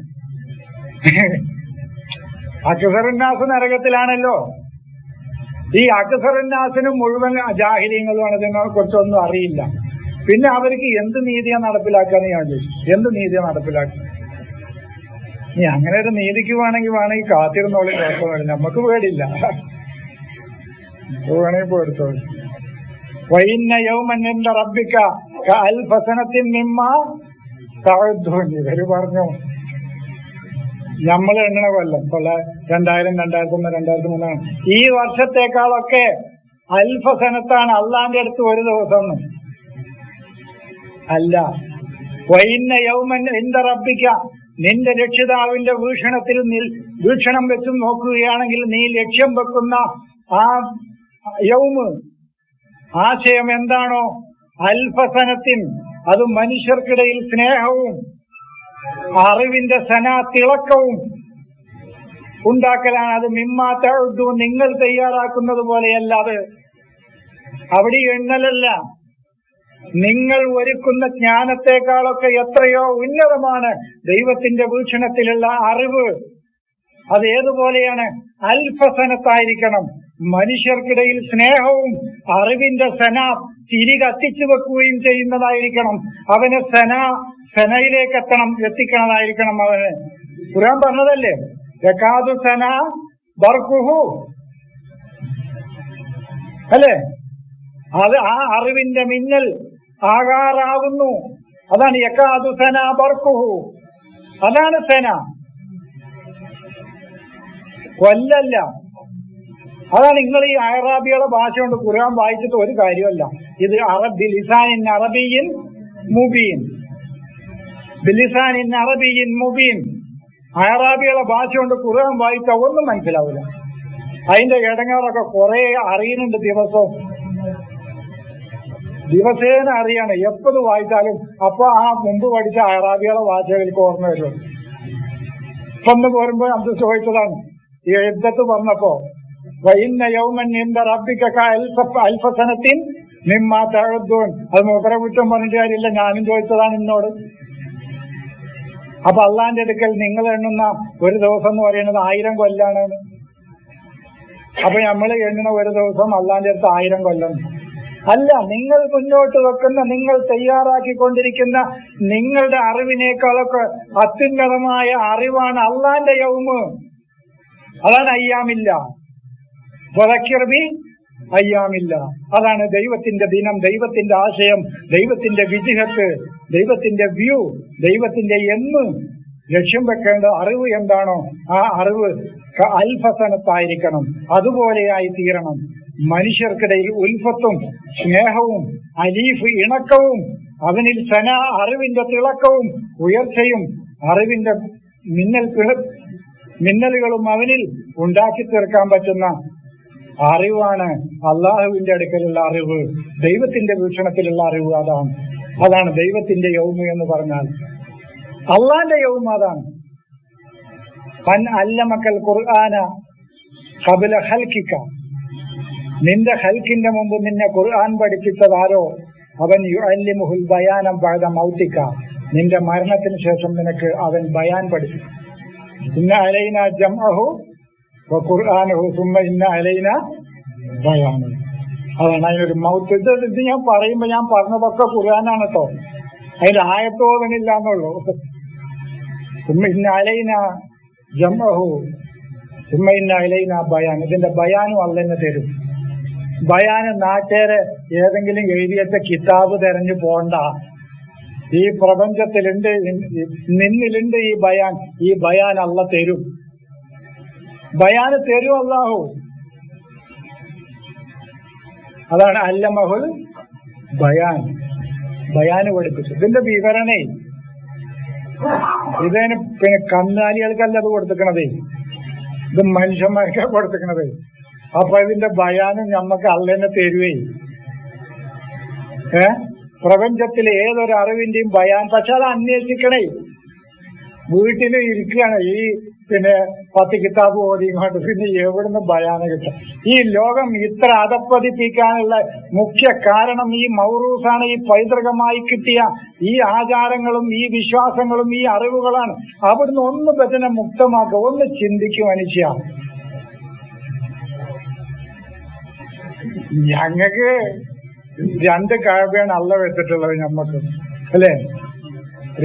അക്സറുന്നാസ് നരകത്തിലാണല്ലോ. ഈ അക്സറുന്നാസിനും മുഴുവൻ ജാഹിലീങ്ങളുമാണ് ഇതിനെ കുറിച്ചൊന്നും അറിയില്ല. പിന്നെ അവർക്ക് എന്ത് നീതിയാ നടപ്പിലാക്കാന്ന് ഞാൻ ചോദിച്ചു. എന്ത് നീതിയാ നടപ്പിലാക്കുക? നീ അങ്ങനെ ഒരു നീതിക്ക് വേണമെങ്കിൽ കാത്തിരുന്നോളി, കുഴപ്പമില്ല, നമുക്ക് പേടില്ല, വേണമെങ്കിൽ പോയെടുത്തോളൂ. വൈന്ന യൗമൻ ഇൻദ റബ്ബിക കഅൽഫ സനത്തിൻ മിമ്മാ തഅദ്ദൂൻ. ഇവര് പറഞ്ഞു നമ്മൾ എണ്ണണ കൊല്ലം 2000, 2001, 2003 ഈ വർഷത്തേക്കാളൊക്കെ അൽഫ സനത്താണ് അള്ളാന്റെ അടുത്ത് ഒരു ദിവസം. അല്ല, വൈന്ന യൗമൻ ഇൻദ റബ്ബിക, നിന്റെ രക്ഷിതാവിന്റെ വീക്ഷണം വെച്ചും നോക്കുകയാണെങ്കിൽ നീ ലക്ഷ്യം വെക്കുന്ന ആ യൗമ് ആശയം എന്താണോ, അൽഫസനത്തിൻ, അത് മനുഷ്യർക്കിടയിൽ സ്നേഹവും അറിവിന്റെ തിളക്കവും ഉണ്ടാക്കലാണ്. അത് മിമ്മാ തഅദ്ദൂ, നിങ്ങൾ തയ്യാറാക്കുന്നത് പോലെയല്ലാതെ അവിടെ എണ്ണലല്ല. നിങ്ങൾ ഒരുക്കുന്ന ജ്ഞാനത്തെക്കാളൊക്കെ എത്രയോ ഉന്നതമാണ് ദൈവത്തിന്റെ വീക്ഷണത്തിലുള്ള അറിവ്. അത് ഏതുപോലെയാണ്? അൽഫസനത്തായിരിക്കണം. മനുഷ്യർക്കിടയിൽ സ്നേഹവും അറിവിന്റെ തിരി കത്തിച്ചു വെക്കുകയും ചെയ്യുന്നതായിരിക്കണം. അവനെ സനയിലേക്ക് എത്തിക്കണതായിരിക്കണം. അവന് ഖുർആൻ പറഞ്ഞതല്ലേ, യകാദു സന ബർഖുഹു അല്ലേ? അത് ആ അറിവിന്റെ മിന്നൽ ആകാറാകുന്നു. അതാണ് യകാദു സന ബർഖുഹു. അതാണ് സന, കൊല്ലല്ല. അതാണ് നിങ്ങൾ ഈ അറബിയുടെ ഭാഷ കൊണ്ട് ഖുർആൻ വായിച്ചിട്ട് ഒരു കാര്യമല്ല. ഇത് ബിലിസാനിൻ അറബിയിൻ മുബീൻ, ബിലിസാനിൻ അറബിയിൻ മുബീൻ. അറബിയുടെ ഭാഷ കൊണ്ട് ഖുർആൻ വായിച്ചാൽ ഒന്നും മനസ്സിലാവില്ല. അതിന്റെ ഇടങ്ങേറൊക്കെ കുറെ അറിയുന്നുണ്ട്. ദിവസേന അറിയാണ്. എപ്പോഴും വായിച്ചാലും അപ്പൊ ആ മുമ്പ് പഠിച്ച അറബിയുടെ ഭാഷകൾക്ക് ഓർമ്മ വരും. ഒന്ന് പോരുമ്പോ അത് ചോദിച്ചതാണ് ഈ യുദ്ധത്ത് പറഞ്ഞപ്പോ, വഇന്ന യൗമൻ ഇൻദ റബ്ബിക കഅൽഫ സനത്തിൻ മിമ്മാ തഅദ്ദൂൻ. അത് മൂപ്പരെ കുറ്റം പറഞ്ഞിട്ട് കാര്യമില്ല, ഞാനും ചോദിച്ചതാണ് എന്നോട്. അപ്പൊ അള്ളാന്റെ അടുക്കൽ നിങ്ങൾ എണ്ണുന്ന ഒരു ദിവസം എന്ന് പറയുന്നത് 1000 കൊല്ലാണ്. അപ്പൊ നമ്മൾ എണ്ണുന്ന ഒരു ദിവസം അള്ളാന്റെ അടുത്ത് 1000 കൊല്ലം അല്ല. നിങ്ങൾ മുന്നോട്ട് വെക്കുന്ന, നിങ്ങൾ തയ്യാറാക്കിക്കൊണ്ടിരിക്കുന്ന നിങ്ങളുടെ അറിവിനേക്കാളൊക്കെ അത്യുന്നതമായ അറിവാണ് അള്ളാന്റെ യൗമ്. അതാണ് അയ്യാമില്ല, അയ്യാമില്ല. അതാണ് ദൈവത്തിന്റെ ദിനം, ദൈവത്തിന്റെ ആശയം, ദൈവത്തിന്റെ വിജയത്ത്, ദൈവത്തിന്റെ വ്യൂ, ദൈവത്തിന്റെ ലക്ഷ്യം വെക്കേണ്ട അറിവ് എന്താണോ ആ അറിവ് അൽഫസനത്തായിരിക്കണം. അതുപോലെയായി തീരണം. മനുഷ്യർക്കിടയിൽ ഉൽഫത്തും സ്നേഹവും അലീഫ് ഇണക്കവും അവനിൽ അറിവിന്റെ തിളക്കവും ഉയർച്ചയും അറിവിന്റെ മിന്നലുകളും അവനിൽ ഉണ്ടാക്കി തീർക്കാൻ പറ്റുന്ന അറിവാണ് അള്ളാഹുവിന്റെ അടുക്കലുള്ള അറിവ്, ദൈവത്തിന്റെ വീക്ഷണത്തിലുള്ള അറിവ്. അതാണ് ദൈവത്തിന്റെ യൗമ് എന്ന് പറഞ്ഞാൽ. അള്ളാന്റെ യൗമ് അതാണ്. മൻ അല്ലമക്കൽ ഖുർആന ഖബ്ല ഖൽഖിക, നിന്റെ ഖൽഖിന്റെ മുമ്പ് നിന്നെ ഖുർആൻ പഠിപ്പിച്ചതാരോ അവൻ യുഅല്ലിമുഹുൽ ബയാന ബഅദ മൗതിക, നിന്റെ മരണത്തിന് ശേഷം നിനക്ക് അവൻ ബയാൻ പഠിപ്പിക്കും. ഇന്ന അലൈന ജംഅഹു വഖുർആനഹു സുമ്മ ഇന്ന അലൈന ബയാനഹു. അതാണ് അതിനൊരു മൗത്ത്. ഇത് ഞാൻ പറയുമ്പോ ഞാൻ പറഞ്ഞതൊക്കെ ഖുർആനാണ് കേട്ടോ, അതിന്റെ ആയത്തോതണില്ല എന്നുള്ളൂ. സുമ്മ ഇന്ന അലൈന ജംഅഹു സുമ്മ ഇന്ന അലൈന ബയാൻ. ഇതിന്റെ ബയാനും അള്ളന്നെ തരും. ബയാന് നാട്ടേരെ ഏതെങ്കിലും എഴുതിയത്തെ കിതാബ് തെരഞ്ഞു പോണ്ട. ഈ പ്രപഞ്ചത്തിലുണ്ട്, നിന്നിലുണ്ട് ഈ ബയാൻ അള്ള തരും. ബയാന് തരും അല്ലാഹു. അതാണ് അല്ലമഹുൽ ബയാൻ, ബയാന് പഠിപ്പിച്ചു. ഇതിന്റെ വിവരണേ ഇതിന് പിന്നെ കന്നാലികൾക്കല്ല അത് കൊടുത്തിക്കണതേ, ഇത് മനുഷ്യന്മാർക്കാ കൊടുത്തിക്കണത്. അപ്പൊ ഇതിന്റെ ബയാനും നമ്മക്ക് അള്ളനെ തരുവേ. പ്രപഞ്ചത്തിലെ ഏതൊരു അറിവിന്റെയും ബയാൻ. പക്ഷെ അത് അന്വേഷിക്കണേ. വീട്ടിൽ ഇരിക്കുകയാണ് ഈ പിന്നെ 10 കിതാബ് ഓതിങ്ങോട്ട് പിന്നെ എവിടുന്ന് ബയാന് കിട്ടും? ഈ ലോകം ഇത്ര അധപ്പതിപ്പിക്കാനുള്ള മുഖ്യ കാരണം ഈ മൗറൂസാണ്. ഈ പൈതൃകമായി കിട്ടിയ ഈ ആചാരങ്ങളും ഈ വിശ്വാസങ്ങളും ഈ അറിവുകളാണ്. അവിടുന്ന് ഒന്ന് ബജനെ മുക്തമാക്കുക, ഒന്ന് ചിന്തിക്കും മനുഷ്യ. ഞങ്ങക്ക് 2 കാബയാണ് അള്ള വെച്ചിട്ടുള്ളത്. ഞമ്മക്ക് അല്ലെ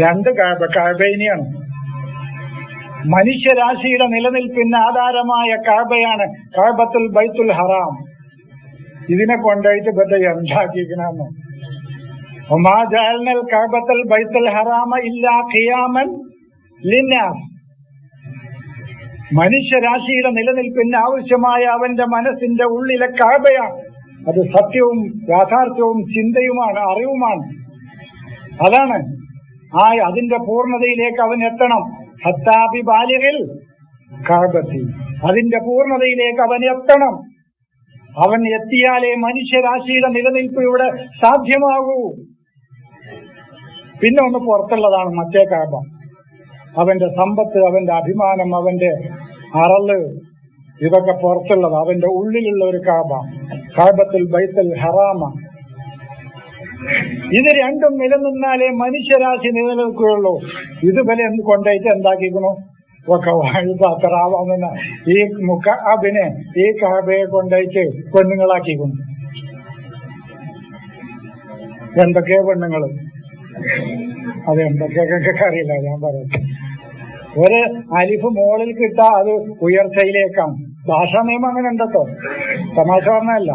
2 കാബ. കാബൈനിയാണ് മനുഷ്യരാശിയുടെ നിലനിൽപ്പിന് ആധാരമായ കാബയാണ് കാബത്തുൽ ബൈത്തുൽ ഹറാം. ഇതിനെ കൊണ്ടായിട്ട് ബദ്ധ എന്താക്കിക്കണമെന്ന് ഒമാ ജഅൽനൽ കാബത്തുൽ ബൈത്തുൽ ഹറാമ ഇല്ലാ ഖിയാമൻ ലിന്നാസ്. മനുഷ്യരാശിയുടെ നിലനിൽപ്പിന് ആവശ്യമായ അവന്റെ മനസ്സിന്റെ ഉള്ളിലെ കാബയാണ്. അത് സത്യവും യാഥാർത്ഥ്യവും ചിന്തയുമാണ്, അറിവുമാണ്. അതാണ് അതിന്റെ പൂർണ്ണതയിലേക്ക് അവൻ എത്തണം. ഹത്താബി ബാലിഗിൽ കാബത്തി, അതിന്റെ പൂർണ്ണതയിലേക്ക് അവൻ എത്തണം. അവൻ എത്തിയാലേ മനുഷ്യരാശിയുടെ നിലനിൽപ്പ് ഇവിടെ സാധ്യമാകൂ. പിന്നെ ഒന്ന് പുറത്തുള്ളതാണ് മറ്റേ കാബ. അവന്റെ സമ്പത്ത്, അവന്റെ അഭിമാനം, അവന്റെ അറള്, ഇതൊക്കെ പുറത്തുള്ളത്. അവന്റെ ഉള്ളിലുള്ള ഒരു കാബ, കാബത്തുൽ ബൈത്തുൽ ഹറാമ. ഇത് രണ്ടും നിലനിന്നാലേ മനുഷ്യരാശി നിലനിൽക്കുകയുള്ളൂ. ഇതുപോലെ കൊണ്ടായിട്ട് എന്താക്കിക്കണു ഒക്കെ വാഴുതാത്തറാവാമെന്ന ഈ മുഖഅബിനെ, ഈ കാബയെ കൊണ്ടായിട്ട് പെണ്ണുങ്ങളാക്കിക്കുന്നു. എന്തൊക്കെയാ പെണ്ണുങ്ങള്, അത് എന്തൊക്കെയൊക്കെ അറിയില്ല. ഞാൻ പറയാം, ഒരു അലിഫ് മുകളിൽ കിട്ടാ അത് ഉയർച്ചയിലേക്കാണ്. ഭാഷാ നിയമം അങ്ങനെ ഉണ്ടോ, തമാശ പറഞ്ഞല്ല.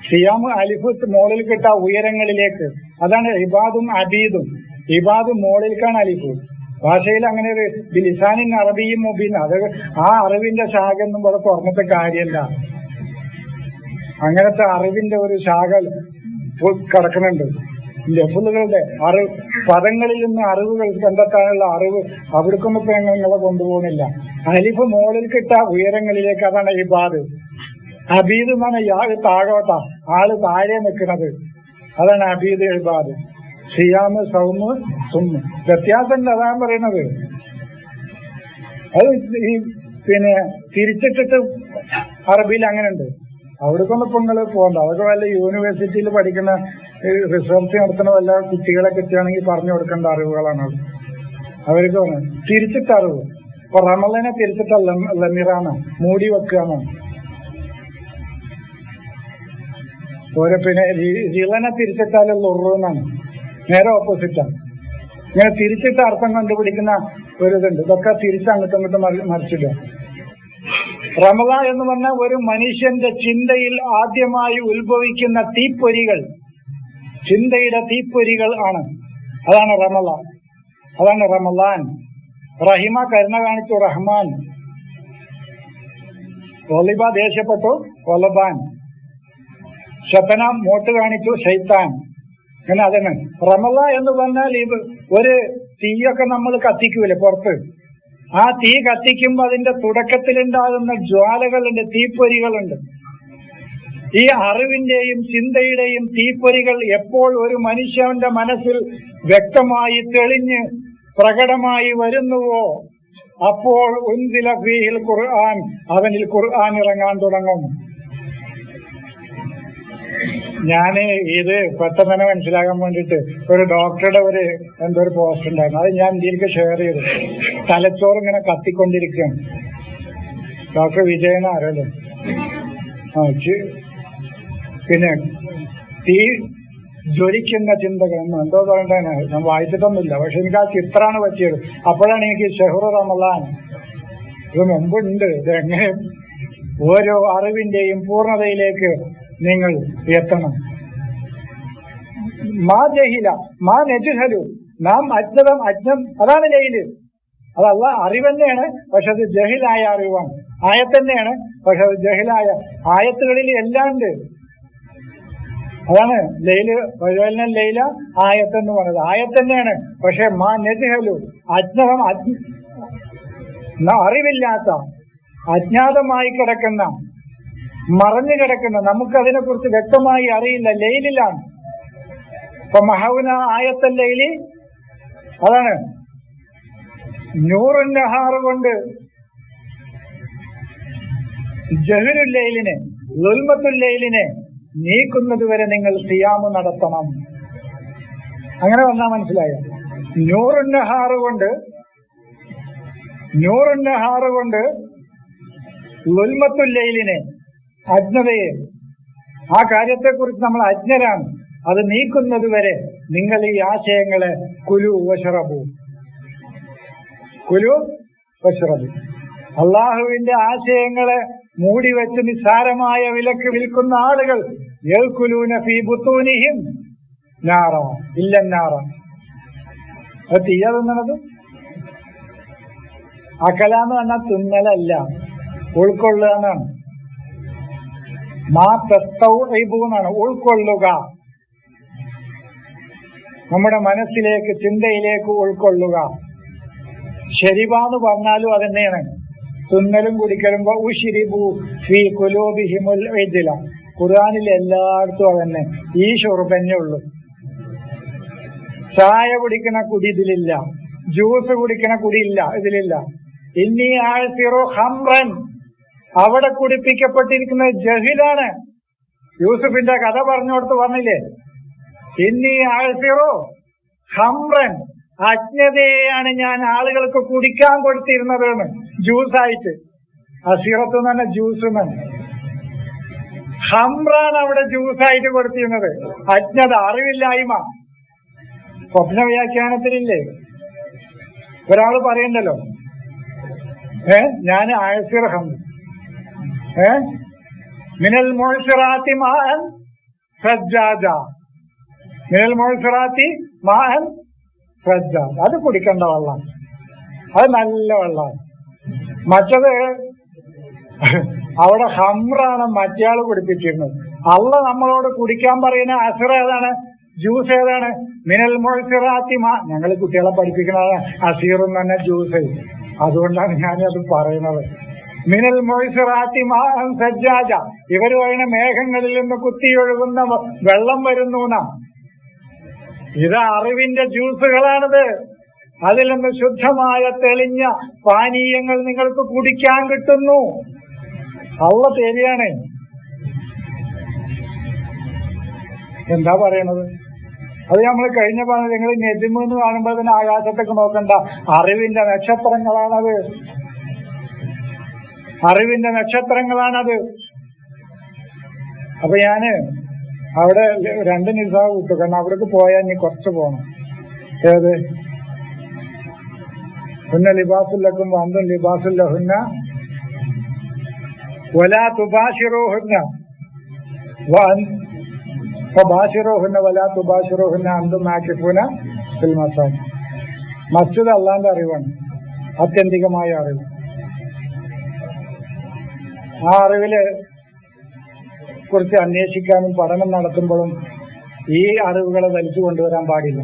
സിയാം അലിഫ് മുകളിൽ കിട്ടാ ഉയരങ്ങളിലേക്ക്. അതാണ് ഇബാദും അബീദും. ഇബാദ് മുകളിലേക്കാണ് അലിഫ്. ഭാഷയിൽ അങ്ങനെ ഒരു ലിസാനിൻ അറബിയും മുബീൻ. അത് ആ അറിവിന്റെ ശാഖ ഒന്നും ഇവിടെ തുറന്നിട്ട് കാര്യമല്ല. അങ്ങനത്തെ അറിവിന്റെ ഒരു ശാഖ കിടക്കുന്നുണ്ട്. ലഫ്ളുകളുടെ അറിവ്, പദങ്ങളിൽ നിന്ന് അറിവുകൾ കണ്ടെത്താനുള്ള അറിവ് അവിടേക്കൊന്നും ഇപ്പൊ ഞങ്ങളെ കൊണ്ടുപോകുന്നില്ല. അലിഫ് മുകളിൽ കിട്ടാ ഉയരങ്ങളിലേക്ക്, അതാണ് ഇബാദ്. അബീദ് എന്നാണ് യാള് താഴോട്ടാ, ആള് താഴെ നിൽക്കുന്നത്. അതാണ് അബീദ് ഇബാദ്. സിയാമ് സൗമ് സുമ്മ് വ്യത്യാസം അതാണ് പറയുന്നത്. അത് ഈ പിന്നെ തിരിച്ചിട്ടിട്ട് അറബിയിൽ അങ്ങനെ ഉണ്ട്. അവിടേക്കൊന്നും ഇപ്പൊ നിങ്ങള് പോകണ്ട. അതൊക്കെ വല്ല യൂണിവേഴ്സിറ്റിയിൽ പഠിക്കുന്ന റിസർച്ച് നടത്തുന്ന വല്ല കുട്ടികളെ കിട്ടുകയാണെങ്കിൽ പറഞ്ഞു കൊടുക്കേണ്ട അറിവുകളാണ് അത്. അവർക്ക് പറഞ്ഞു തിരിച്ചിട്ട് അറിവ്. ഇപ്പൊ റമളനെ തിരിച്ചിട്ടല്ല ലമിറാണ്, മൂടി വെക്കുകയാണ്. ഓരോ പിന്നെ റിളനെ തിരിച്ചിട്ടാലുള്ള ഉറുന്നാണ്, നേരെ ഓപ്പോസിറ്റാണ്. ഇങ്ങനെ തിരിച്ചിട്ട് അർത്ഥം കണ്ടുപിടിക്കുന്ന ഒരിതുണ്ട്. ഇതൊക്കെ തിരിച്ചങ്ങോട്ടും ഇങ്ങോട്ടും മറിച്ചിടുക. റമള എന്ന് പറഞ്ഞാൽ ഒരു മനുഷ്യന്റെ ചിന്തയിൽ ആദ്യമായി ഉത്ഭവിക്കുന്ന തീപ്പൊരികൾ, ചിന്തയുടെ തീപ്പൊരികൾ ആണ്. അതാണ് റമള, അതാണ് റമളാൻ. റഹിമ കരുണ കാണിച്ചു റഹ്മാൻ, ഒലിബ ദേഷ്യപ്പെട്ടു ഒലബാൻ, ശതന മോട്ട് കാണിച്ചു ഷൈത്താൻ. അങ്ങനെ അതന്നെ റമള എന്ന് പറഞ്ഞാൽ ഇത് ഒരു തീയൊക്കെ നമ്മൾ കത്തിക്കൂലേ പുറത്ത്, ആ തീ കത്തിക്കുമ്പോൾ അതിന്റെ തുടക്കത്തിലുണ്ടാകുന്ന ജ്വാലകളുണ്ട്, തീപ്പൊരികളുണ്ട്. ഈ അറിവിന്റെയും ചിന്തയുടെയും തീപ്പൊരികൾ എപ്പോൾ ഒരു മനുഷ്യന്റെ മനസ്സിൽ വ്യക്തമായി തെളിഞ്ഞ് പ്രകടമായി വരുന്നുവോ അപ്പോൾ ഉൻസില ഫീഹിൽ ഖുർആൻ, അവനിൽ ഖുർആൻ ഇറങ്ങാൻ തുടങ്ങും. ഞാന് ഇത് പെട്ടെന്ന് തന്നെ മനസ്സിലാകാൻ വേണ്ടിയിട്ട് ഒരു ഡോക്ടറുടെ ഒരു പോസ്റ്റ് ഉണ്ടായിരുന്നു. അത് ഞാൻ ഇന്ത്യയിലേക്ക് ഷെയർ ചെയ്തു. തലച്ചോറ് ഇങ്ങനെ കത്തിക്കൊണ്ടിരിക്കുകയാണ്. ഡോക്ടർ വിജയൻ അറിയല്ലോ. പിന്നെ തീ ജ്വലിക്കുന്ന ചിന്തകൾ എന്തോ പറയണ്ടാണ്, ഞാൻ വായിച്ചിട്ടൊന്നുമില്ല. പക്ഷെ എനിക്ക് ആ ചിത്രമാണ് പറ്റിയത്. അപ്പോഴാണ് എനിക്ക് ഷെഹ്റു റമളാൻ ഇത് മുമ്പുണ്ട്. ഇതെങ്ങനെ ഓരോ അറിവിന്റെയും പൂർണ്ണതയിലേക്ക് നിങ്ങൾ എത്തണം. മാ ജഹില മാ നെജുഹലു, നാം അജ്ഞം അതാണ് ജഹില്. അതല്ല അറിവ് തന്നെയാണ്, പക്ഷെ അത് ജഹിലായ അറിവാണ്. ആയത്ത് തന്നെയാണ്, പക്ഷെ അത് ജഹിലായ. ആയത്തുകളിൽ എല്ലാം ഉണ്ട്. അതാണ് ലൈല് വഴുവലിന ലൈല ആയത്ത് എന്ന് പറയുന്നത്. ആയത്ത് തന്നെയാണ്, പക്ഷെ മാ നെജുഹലു അറിവില്ലാത്ത, അജ്ഞാതമായി കിടക്കുന്ന, മറഞ്ഞു കിടക്കുന്ന, നമുക്കതിനെ കുറിച്ച് വ്യക്തമായി അറിയില്ല, ലൈലിലാണ്. ഇപ്പൊ മഹൗന ആയത്തൽ ലൈലി അതാണ് നൂറുന്നഹാറ് കൊണ്ട് ജഹ്റുല്ലൈലിനെ, ളുൽമത്തുല്ലൈലിനെ നീക്കുന്നത് വരെ നിങ്ങൾ സിയാമ് നടത്തണം. അങ്ങനെ വന്നാ മനസ്സിലായോ? നൂറുന്നഹാറ് കൊണ്ട് ളുൽമത്തുല്ലൈലിനെ, അജ്ഞതയെ, ആ കാര്യത്തെക്കുറിച്ച് നമ്മൾ അജ്ഞരാണ്. അത് നീക്കുന്നത് വരെ നിങ്ങൾ ഈ ആശയങ്ങളെ കുലു വശറബു അള്ളാഹുവിന്റെ ആശയങ്ങളെ മൂടിവെച്ച് നിസ്സാരമായ വിലക്ക് വിൽക്കുന്ന ആളുകൾ യൽകുലൂന ഫീ ബുത്തൂനിഹിം നാറ ഇല്ലന്നാറ. അത് തീയ തിന്നണത്. അകലാന്ന് പറഞ്ഞാൽ തിന്നലല്ല, ഉൾക്കൊള്ളുക എന്നാണ്. മാ തസ്തൗഇബു എന്നാണ്, ഉൾക്കൊള്ളുക. നമ്മുടെ മനസ്സിലേക്ക്, ചിന്തയിലേക്ക് ഉൾക്കൊള്ളുക. ശരിബാന്ന് പറഞ്ഞാലും അതന്നെയാണ്, തിന്നലും കുടിക്കലും. ഉശ്രിബു ഫീ ഖുലൂബിഹിമുൽ ഇജ്ല. ഖുർആനിൽ എല്ലായിടത്തും അതന്നെ. ഈ ഷുർബന്നെ ഉള്ളൂ. ചായ കുടിക്കണ കുടി ഇതിലില്ല, ജ്യൂസ് കുടിക്കണ കുടി ഇല്ല, ഇതിലില്ല. ഇന്നി ആഴ്സിറു ഹംറൻ, അവിടെ കുടിപ്പിക്കപ്പെട്ടിരിക്കുന്നത് ജഹിലാണ്. യൂസുഫിന്റെ കഥ പറഞ്ഞോടത്ത് പറഞ്ഞില്ലേ, ഇന്നി ആഴ്സിറു ഹംറൻ, അജ്ഞതയാണ് ഞാൻ ആളുകൾക്ക് കുടിക്കാൻ കൊടുത്തിരുന്നത് എന്ന്, ജ്യൂസായിട്ട്. അസീറത്ത് എന്ന് പറഞ്ഞ ജ്യൂസ് എന്നാണ്. ഹംറാണ് അവിടെ ജ്യൂസായിട്ട് കൊടുത്തിരുന്നത്. അജ്ഞത, അറിവില്ലായ്മ. സ്വപ്ന വ്യാഖ്യാനത്തിലില്ലേ ഒരാള് പറയണ്ടല്ലോ, ഞാൻ ആയസിർ ഹം മിനൽ മുഅ്സിറാത്തി മാഅൻ സജ്ജാജ, മിനൽ മുഅ്സിറാത്തി മാഅൻ സജ്ജാജ. അത് കുടിക്കേണ്ട വെള്ളം, അത് നല്ല വെള്ളമാണ്. മറ്റത് അവിടെ ഹംറാണ് മറ്റേയാള് കുടിപ്പിച്ചിരുന്നത്. അള്ള നമ്മളോട് കുടിക്കാൻ പറയുന്ന അസിർ ഏതാണ്, ജ്യൂസ് ഏതാണ്? മിനൽ മുഅ്സിറാത്തി മാ. ഞങ്ങൾ കുട്ടികളെ പഠിപ്പിക്കുന്നത് അസീറും തന്നെ ജ്യൂസ്. അതുകൊണ്ടാണ് ഞാനത് പറയുന്നത്. മിനൽ മുഅ്സിറാത്തി മാഅൻ സജ്ജാജ. ഇവര് പറയുന്ന മേഘങ്ങളിൽ നിന്ന് കുത്തിയൊഴുകുന്ന വെള്ളം വരുന്നു എന്നാ. ഇത് അറിവിന്റെ ജ്യൂസുകളാണിത്. അതിൽ നിന്ന് ശുദ്ധമായ തെളിഞ്ഞ പാനീയങ്ങൾ നിങ്ങൾക്ക് കുടിക്കാൻ കിട്ടുന്നു. അള്ള തേരിയാണ്. എന്താ പറയണത്? അത് നമ്മൾ കഴിഞ്ഞ പറഞ്ഞത്, നിങ്ങൾ നെജിമെന്ന് കാണുമ്പോൾ തന്നെ ആകാശത്തേക്ക് നോക്കണ്ട, അറിവിന്റെ നക്ഷത്രങ്ങളാണത്. അറിവിന്റെ നക്ഷത്രങ്ങളാണത്. അപ്പൊ ഞാന് അവിടെ 2 നിസാബ് വിട്ടു. കാരണം അവിടേക്ക് പോയാൽ ഇനി കുറച്ച് പോകണം. ഏത് ഹുന്ന ലിബാസുല്ലക്കും വന്തും ലിബാസുല്ലഹുന്ന വലാ തുബാശിറൂഹുന്ന ഫബാശിറൂഹുന്ന വലാ തുബാശിറൂഹുന്ന അന്തും ആകിഫൂന ഫിൽ മസാജിദ്. മസ്ജിദ് അള്ളാന്റെ അറിവാണ്, ആത്യന്തികമായ അറിവ്. ആ അറിവില് കുറിച്ച് അന്വേഷിക്കാനും പഠനം നടത്തുമ്പോഴും ഈ അറിവുകളെ വലിച്ചു കൊണ്ടുവരാൻ പാടില്ല.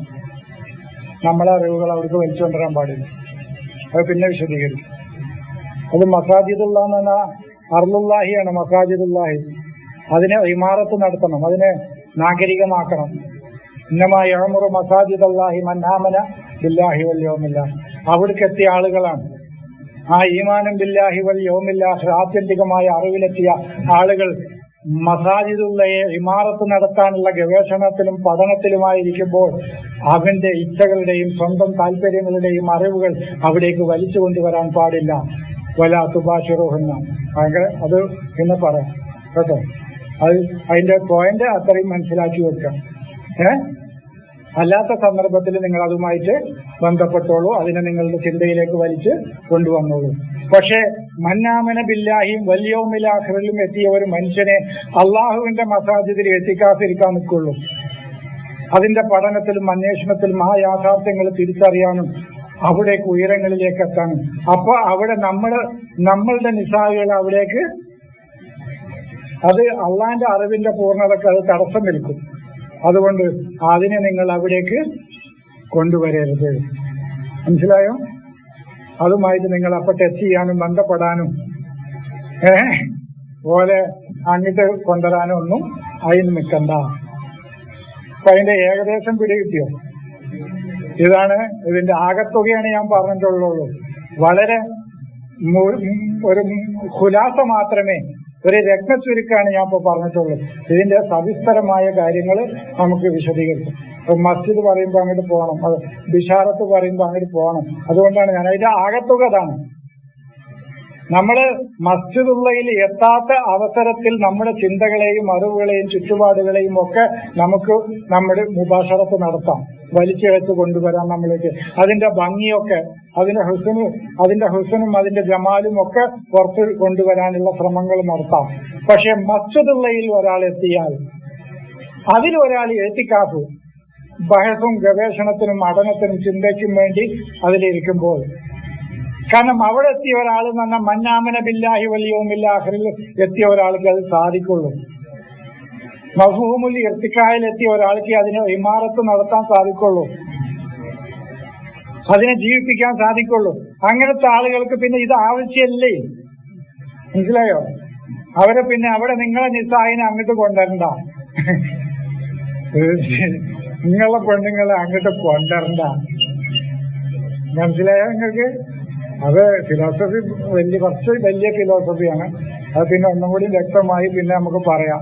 നമ്മളെ അറിവുകൾ അവർക്ക് വലിച്ചു കൊണ്ടുവരാൻ പാടില്ല. അത് പിന്നെ വിശദീകരിക്കും. അത് മസാജിദുള്ള എന്ന് പറഞ്ഞാൽ അർലുല്ലാഹിയാണ്. മസാജിദുല്ലാഹി, അതിനെ ഇമാറത്ത് നടത്തണം, അതിനെ നാഗരികമാക്കണം. ഇന്നമാ യഅ്മുറു മസാജിദല്ലാഹി മൻ ആമന ബില്ലാഹി വൽ യൗമിൽ ആഖിർ. അവിടേക്ക് എത്തിയ ആളുകളാണ്. ആ ഈമാനും ബില്ലാഹി വൽ യൗമിൽ ആഖിർ ആത്യന്തികമായ അറിവിലെത്തിയ ആളുകൾ മസാജിദുള്ളയെ ഇമാറത്ത് നടത്താനുള്ള ഗവേഷണത്തിലും പഠനത്തിലുമായിരിക്കുമ്പോൾ അവന്റെ ഇച്ഛകളുടെയും സ്വന്തം താല്പര്യങ്ങളുടെയും അറിവുകൾ അവിടേക്ക് വലിച്ചു കൊണ്ടുവരാൻ പാടില്ല. വലാ തുബാശിറൂഹുന്ന. ഭയങ്കര അത് പിന്നെ പറയാം കേട്ടോ. അത് അതിന്റെ പോയിന്റ് അത്രയും മനസ്സിലാക്കി വെക്കാം. അല്ലാത്ത സന്ദർഭത്തിൽ നിങ്ങൾ അതുമായിട്ട് ബന്ധപ്പെട്ടോളൂ, അതിനെ നിങ്ങളുടെ ചിന്തയിലേക്ക് വലിച്ച് കൊണ്ടുവന്നോളൂ. പക്ഷേ മന്നാമന ബില്ലാഹിയും വല്യൗമിൽ ആഖിറിലും എത്തിയ ഒരു മനുഷ്യനെ അള്ളാഹുവിന്റെ മസാജിദിൽ എത്തിക്കാതിരിക്കാൻ നിൽക്കുള്ളൂ. അതിന്റെ പഠനത്തിലും അന്വേഷണത്തിലും ആ യാഥാർത്ഥ്യങ്ങൾ തിരിച്ചറിയാനും അവിടേക്ക് ഉയരങ്ങളിലേക്ക് എത്താനും. അപ്പൊ അവിടെ നമ്മളുടെ നിസാഹുകൾ അവിടേക്ക്, അത് അള്ളാന്റെ അറിവിന്റെ പൂർണ്ണതക്ക് അത് തടസ്സം നിൽക്കും. അതുകൊണ്ട് അതിനെ നിങ്ങൾ അവിടേക്ക് കൊണ്ടുവരരുത്. മനസ്സിലായോ? അതുമായിട്ട് നിങ്ങൾ അപ്പൊ ടച്ച് ചെയ്യാനും ബന്ധപ്പെടാനും പോലെ അങ്ങോട്ട് കൊണ്ടുവരാനും ഒന്നും അതിന് നിൽക്കണ്ട. അപ്പൊ അതിന്റെ ഏകദേശം പിടികിട്ടിയോ? ഇതാണ് ഇതിന്റെ ആകത്തുകയാണ് ഞാൻ പറഞ്ഞിട്ടുള്ളൂ. വളരെ ഒരു ഖുലാസ മാത്രമേ, ഒരു രത്നച്ചുരുക്കാണ് ഞാൻ ഇപ്പോൾ പറഞ്ഞിട്ടുള്ളൂ. ഇതിന്റെ സവിസ്തരമായ കാര്യങ്ങൾ നമുക്ക് വിശദീകരിക്കും. മസ്ജിദ് പറയുമ്പോൾ അങ്ങോട്ട് പോകണം, അത് ബിഷാറത്ത് പറയുമ്പോൾ അങ്ങോട്ട് പോകണം. അതുകൊണ്ടാണ് ഞാൻ അതിന്റെ ആകത്തുക അതാണ്. നമ്മള് മസ്ജിദുള്ളയിൽ എത്താത്ത അവസരത്തിൽ നമ്മുടെ ചിന്തകളെയും അറിവുകളെയും ചുറ്റുപാടുകളെയും ഒക്കെ നമുക്ക് നമ്മുടെ മുബാശറത്ത് നടത്താം, വലിച്ചിഴച്ച് കൊണ്ടുവരാം നമ്മൾക്ക്. അതിന്റെ ഭംഗിയൊക്കെ, അതിന്റെ ഹുസനും അതിന്റെ ജമാലും ഒക്കെ പുറത്ത് കൊണ്ടുവരാനുള്ള ശ്രമങ്ങൾ നടത്താം. പക്ഷെ മസ്ജിദുള്ളയിൽ ഒരാൾ എത്തിയാൽ, അതിലൊരാൾ എത്തിക്കാഫ് ബഹസും ഗവേഷണത്തിനും പഠനത്തിനും ചിന്തയ്ക്കും വേണ്ടി അതിലിരിക്കുമ്പോൾ, കാരണം അവിടെ എത്തിയ ഒരാൾ എന്ന് പറഞ്ഞാൽ മന്നാമന ബില്ലാഹി വൽ യൗമിൽ ആഖിറിൽ എത്തിയ ഒരാൾക്ക് അത് സാധിക്കുള്ളൂ. മഫ്ഹൂമുൽ ഇർത്തിഖായിൽ എത്തിയ ഒരാൾക്ക് അതിന് ഇമാറത്ത് നടത്താൻ സാധിക്കുള്ളൂ, അതിനെ ജീവിപ്പിക്കാൻ സാധിക്കുള്ളൂ. അങ്ങനത്തെ ആളുകൾക്ക് പിന്നെ ഇത് ആവശ്യമല്ലേ? മനസ്സിലായോ? അവരെ പിന്നെ അവിടെ നിങ്ങളെ നിസ്സായിനെ അങ്ങോട്ട് കൊണ്ടുവരണ്ട, നിങ്ങളെ പെണ്ണുങ്ങളെ അങ്ങോട്ട് കൊണ്ടുവരണ്ട. മനസ്സിലായോ നിങ്ങൾക്ക്? അത് ഫിലോസഫി കുറച്ച് വലിയ ഫിലോസഫിയാണ്. അത് പിന്നെ ഒന്നും കൂടി വ്യക്തമായി പിന്നെ നമുക്ക് പറയാം.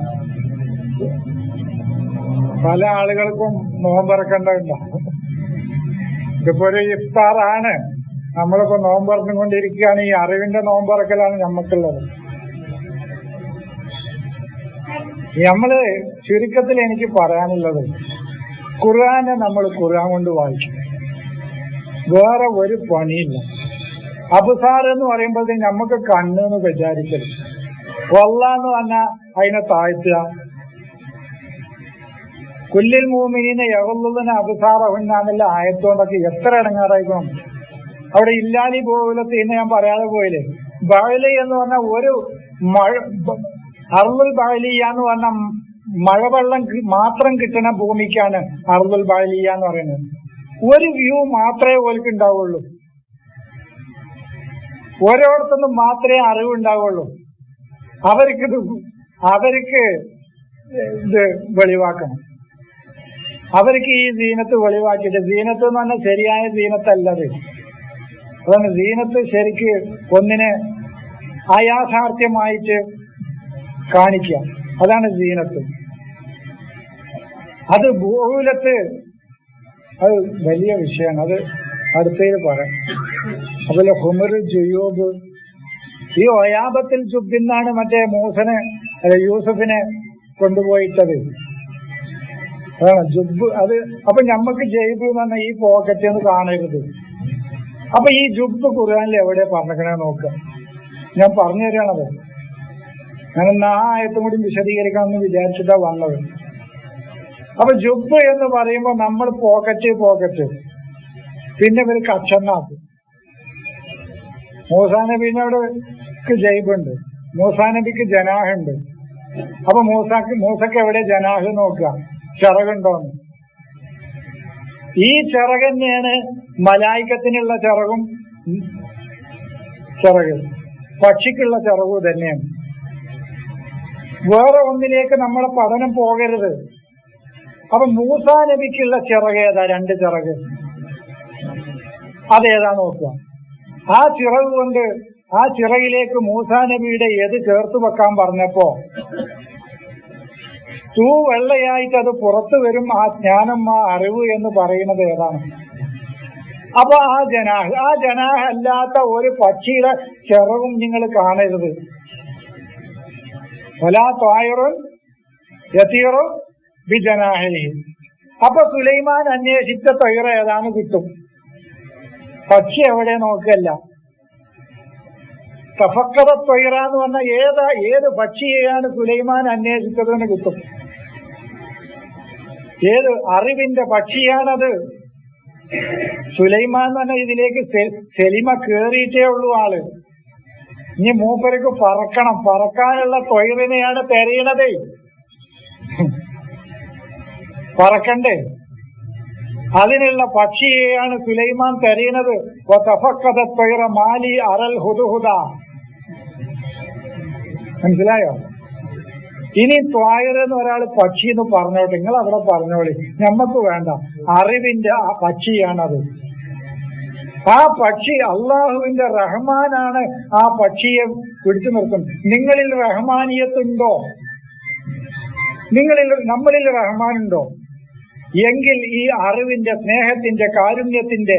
പല ആളുകൾക്കും നോമ്പറക്കേണ്ടതുണ്ടാവും. ഇതിപ്പോ ഒരു ഇഫ്താറാണ്, നമ്മളിപ്പോ നോമ്പറന്നുകൊണ്ടിരിക്കുകയാണ്. ഈ അറിവിന്റെ നോമ്പറക്കലാണ് നമുക്കുള്ളത്. നമ്മള് ചുരുക്കത്തിൽ എനിക്ക് പറയാനുള്ളത്, ഖുർആനെ നമ്മൾ ഖുർആൻ കൊണ്ട് വായിക്കും, വേറെ ഒരു പണിയില്ല. അബ്സാർ എന്ന് പറയുമ്പോഴത്തേക്ക് നമുക്ക് കണ്ണെന്ന് വിചാരിക്കരുത്. വല്ലാന്ന് പറഞ്ഞാൽ അതിനെ താഴ്ത്തുക. കുല്ലിൽ മൂമിനീന യഗളുദ്ദീന അബ്സാറഹുന്ന ആയത്തോണ്ടൊക്കെ എത്ര ഇടങ്ങാറായിരിക്കണം. അവിടെ ഇല്ലാലി പോലത്തെ ഇന്ന് ഞാൻ പറയാതെ പോയില്ലേ. ബഅലി എന്ന് പറഞ്ഞാൽ ഒരു അർളുൽ ബഅലിയ എന്ന് പറഞ്ഞാൽ മഴവെള്ളം മാത്രം കിട്ടുന്ന ഭൂമിക്കാണ് അർളുൽ ബഅലിയ എന്ന് പറയുന്നത്. ഒരു വ്യൂ മാത്രമേ ഓൽക്ക് ഉണ്ടാവുള്ളൂ, ഓരോരുത്തർക്കും മാത്രമേ അറിവുണ്ടാവുള്ളൂ. അവർക്ക് ഇത് വെളിവാക്കണം. അവർക്ക് ഈ സീനത്ത് വെളിവാക്കിയിട്ട്, സീനത്ത് എന്ന് പറഞ്ഞാൽ ശരിയായ സീനത്തല്ലത്. അതാണ് സീനത്ത്. ശരിക്ക് ഒന്നിനെ അയാഥാർത്ഥ്യമായിട്ട് കാണിക്കുക, അതാണ് സീനത്ത്. അത് ഭൂലത്ത് അത് വലിയ വിഷയമാണ്, അത് അടുത്തതിൽ പറയാം. അതുപോലെ ഹുമർ ജുയൂബ്, ഈ ഒയാബത്തിൽ ജുബിന്നാണ് മറ്റേ മൂസനെ യൂസഫിനെ കൊണ്ടുപോയിട്ടത്. അതാണ് ജുബ്. അത് അപ്പൊ ഞമ്മക്ക് ജയ്ബ് എന്ന് പറഞ്ഞാൽ ഈ പോക്കറ്റ് എന്ന് കാണരുത്. അപ്പൊ ഈ ജുബ് ഖുർആനിൽ എവിടെ പറഞ്ഞേക്കണേ നോക്കുക. ഞാൻ പറഞ്ഞു തരികയാണത്. ഞാനെന്നാ ആ ആയത്തും കൂടി വിശദീകരിക്കാമെന്ന് വിചാരിച്ചിട്ടാ വന്നത്. അപ്പൊ ജുബ് എന്ന് പറയുമ്പോ നമ്മൾ പോക്കറ്റ് പിന്നെ ഇവര് കച്ചന്നാക്കും. മൂസാ നബീനോട് ജയ്ബുണ്ട്, മൂസാ നബിക്ക് ജനാഹുണ്ട്. അപ്പൊ മൂസക്ക് എവിടെ ജനാഹ് നോക്കുക, ചിറകുണ്ടോന്ന്. ഈ ചിറക് തന്നെയാണ് മലായിക്കത്തിനുള്ള ചിറകും പക്ഷിക്കുള്ള ചിറകും തന്നെയാണ്. വേറെ ഒന്നിലേക്ക് നമ്മളെ പഠനം പോകരുത്. അപ്പൊ മൂസാ നബിക്കുള്ള ചിറക് ഏതാ? 2 ചിറക്. അതേതാ നോക്കുക. ആ ചിറക് കൊണ്ട് ആ ചിറകിലേക്ക് മൂസാ നബിയുടെ ഏത് ചേർത്ത് വെക്കാൻ പറഞ്ഞപ്പോ വെള്ളയായിട്ട് അത് പുറത്തു വരും. ആ ജ്ഞാനം, ആ അറിവ് എന്ന് പറയുന്നത് ഏതാണ്? അപ്പൊ ആ ജനാഹ് അല്ലാത്ത ഒരു പക്ഷിയുടെ ചിറകും നിങ്ങൾ കാണരുത്. വലാ ത്വായിറുൻ യതീറു ബിജനാഹിഹി. അപ്പൊ സുലൈമാൻ അന്വേഷിച്ച ത്വയ്റ ഏതാണ് കിട്ടും. പക്ഷി എവിടെ നോക്കല്ല. തഫക്കറ ത്വയ്റ എന്ന് പറഞ്ഞാൽ ഏത് പക്ഷിയെയാണ് സുലൈമാൻ അന്വേഷിച്ചതെന്ന് കിട്ടും. ഏത് അറിവിന്റെ പക്ഷിയാണത്? സുലൈമാൻ എന്ന് പറഞ്ഞാൽ ഇതിലേക്ക് സെലിമ കേറിയിട്ടേ ഉള്ളൂ ആള്. ഇനി മൂപ്പർക്ക് പറക്കാനുള്ള ത്വയ്റിനെയാണ് തെരയണത്. പറക്കണ്ടേ? അതിനുള്ള പക്ഷിയെയാണ് സുലൈമാൻ തെരയുന്നത്. മാലി അറൽ ഹുദുഹുദ. മനസ്സിലായോ? ഇനി ത്വായിർ എന്ന് ഒരാൾ പക്ഷി എന്ന് പറഞ്ഞോട്ടെ, നിങ്ങൾ അവിടെ പറഞ്ഞോളി, ഞമ്മക്ക് വേണ്ട. അറിവിന്റെ ആ പക്ഷിയാണത്. ആ പക്ഷി അള്ളാഹുവിന്റെ റഹ്മാനാണ്. ആ പക്ഷിയെ പിടിച്ചു നിർത്തും. നിങ്ങളിൽ റഹ്മാനിയത്തുണ്ടോ? നമ്മളിൽ റഹ്മാനുണ്ടോ? എങ്കിൽ ഈ അറിവിന്റെ, സ്നേഹത്തിന്റെ, കാരുണ്യത്തിന്റെ,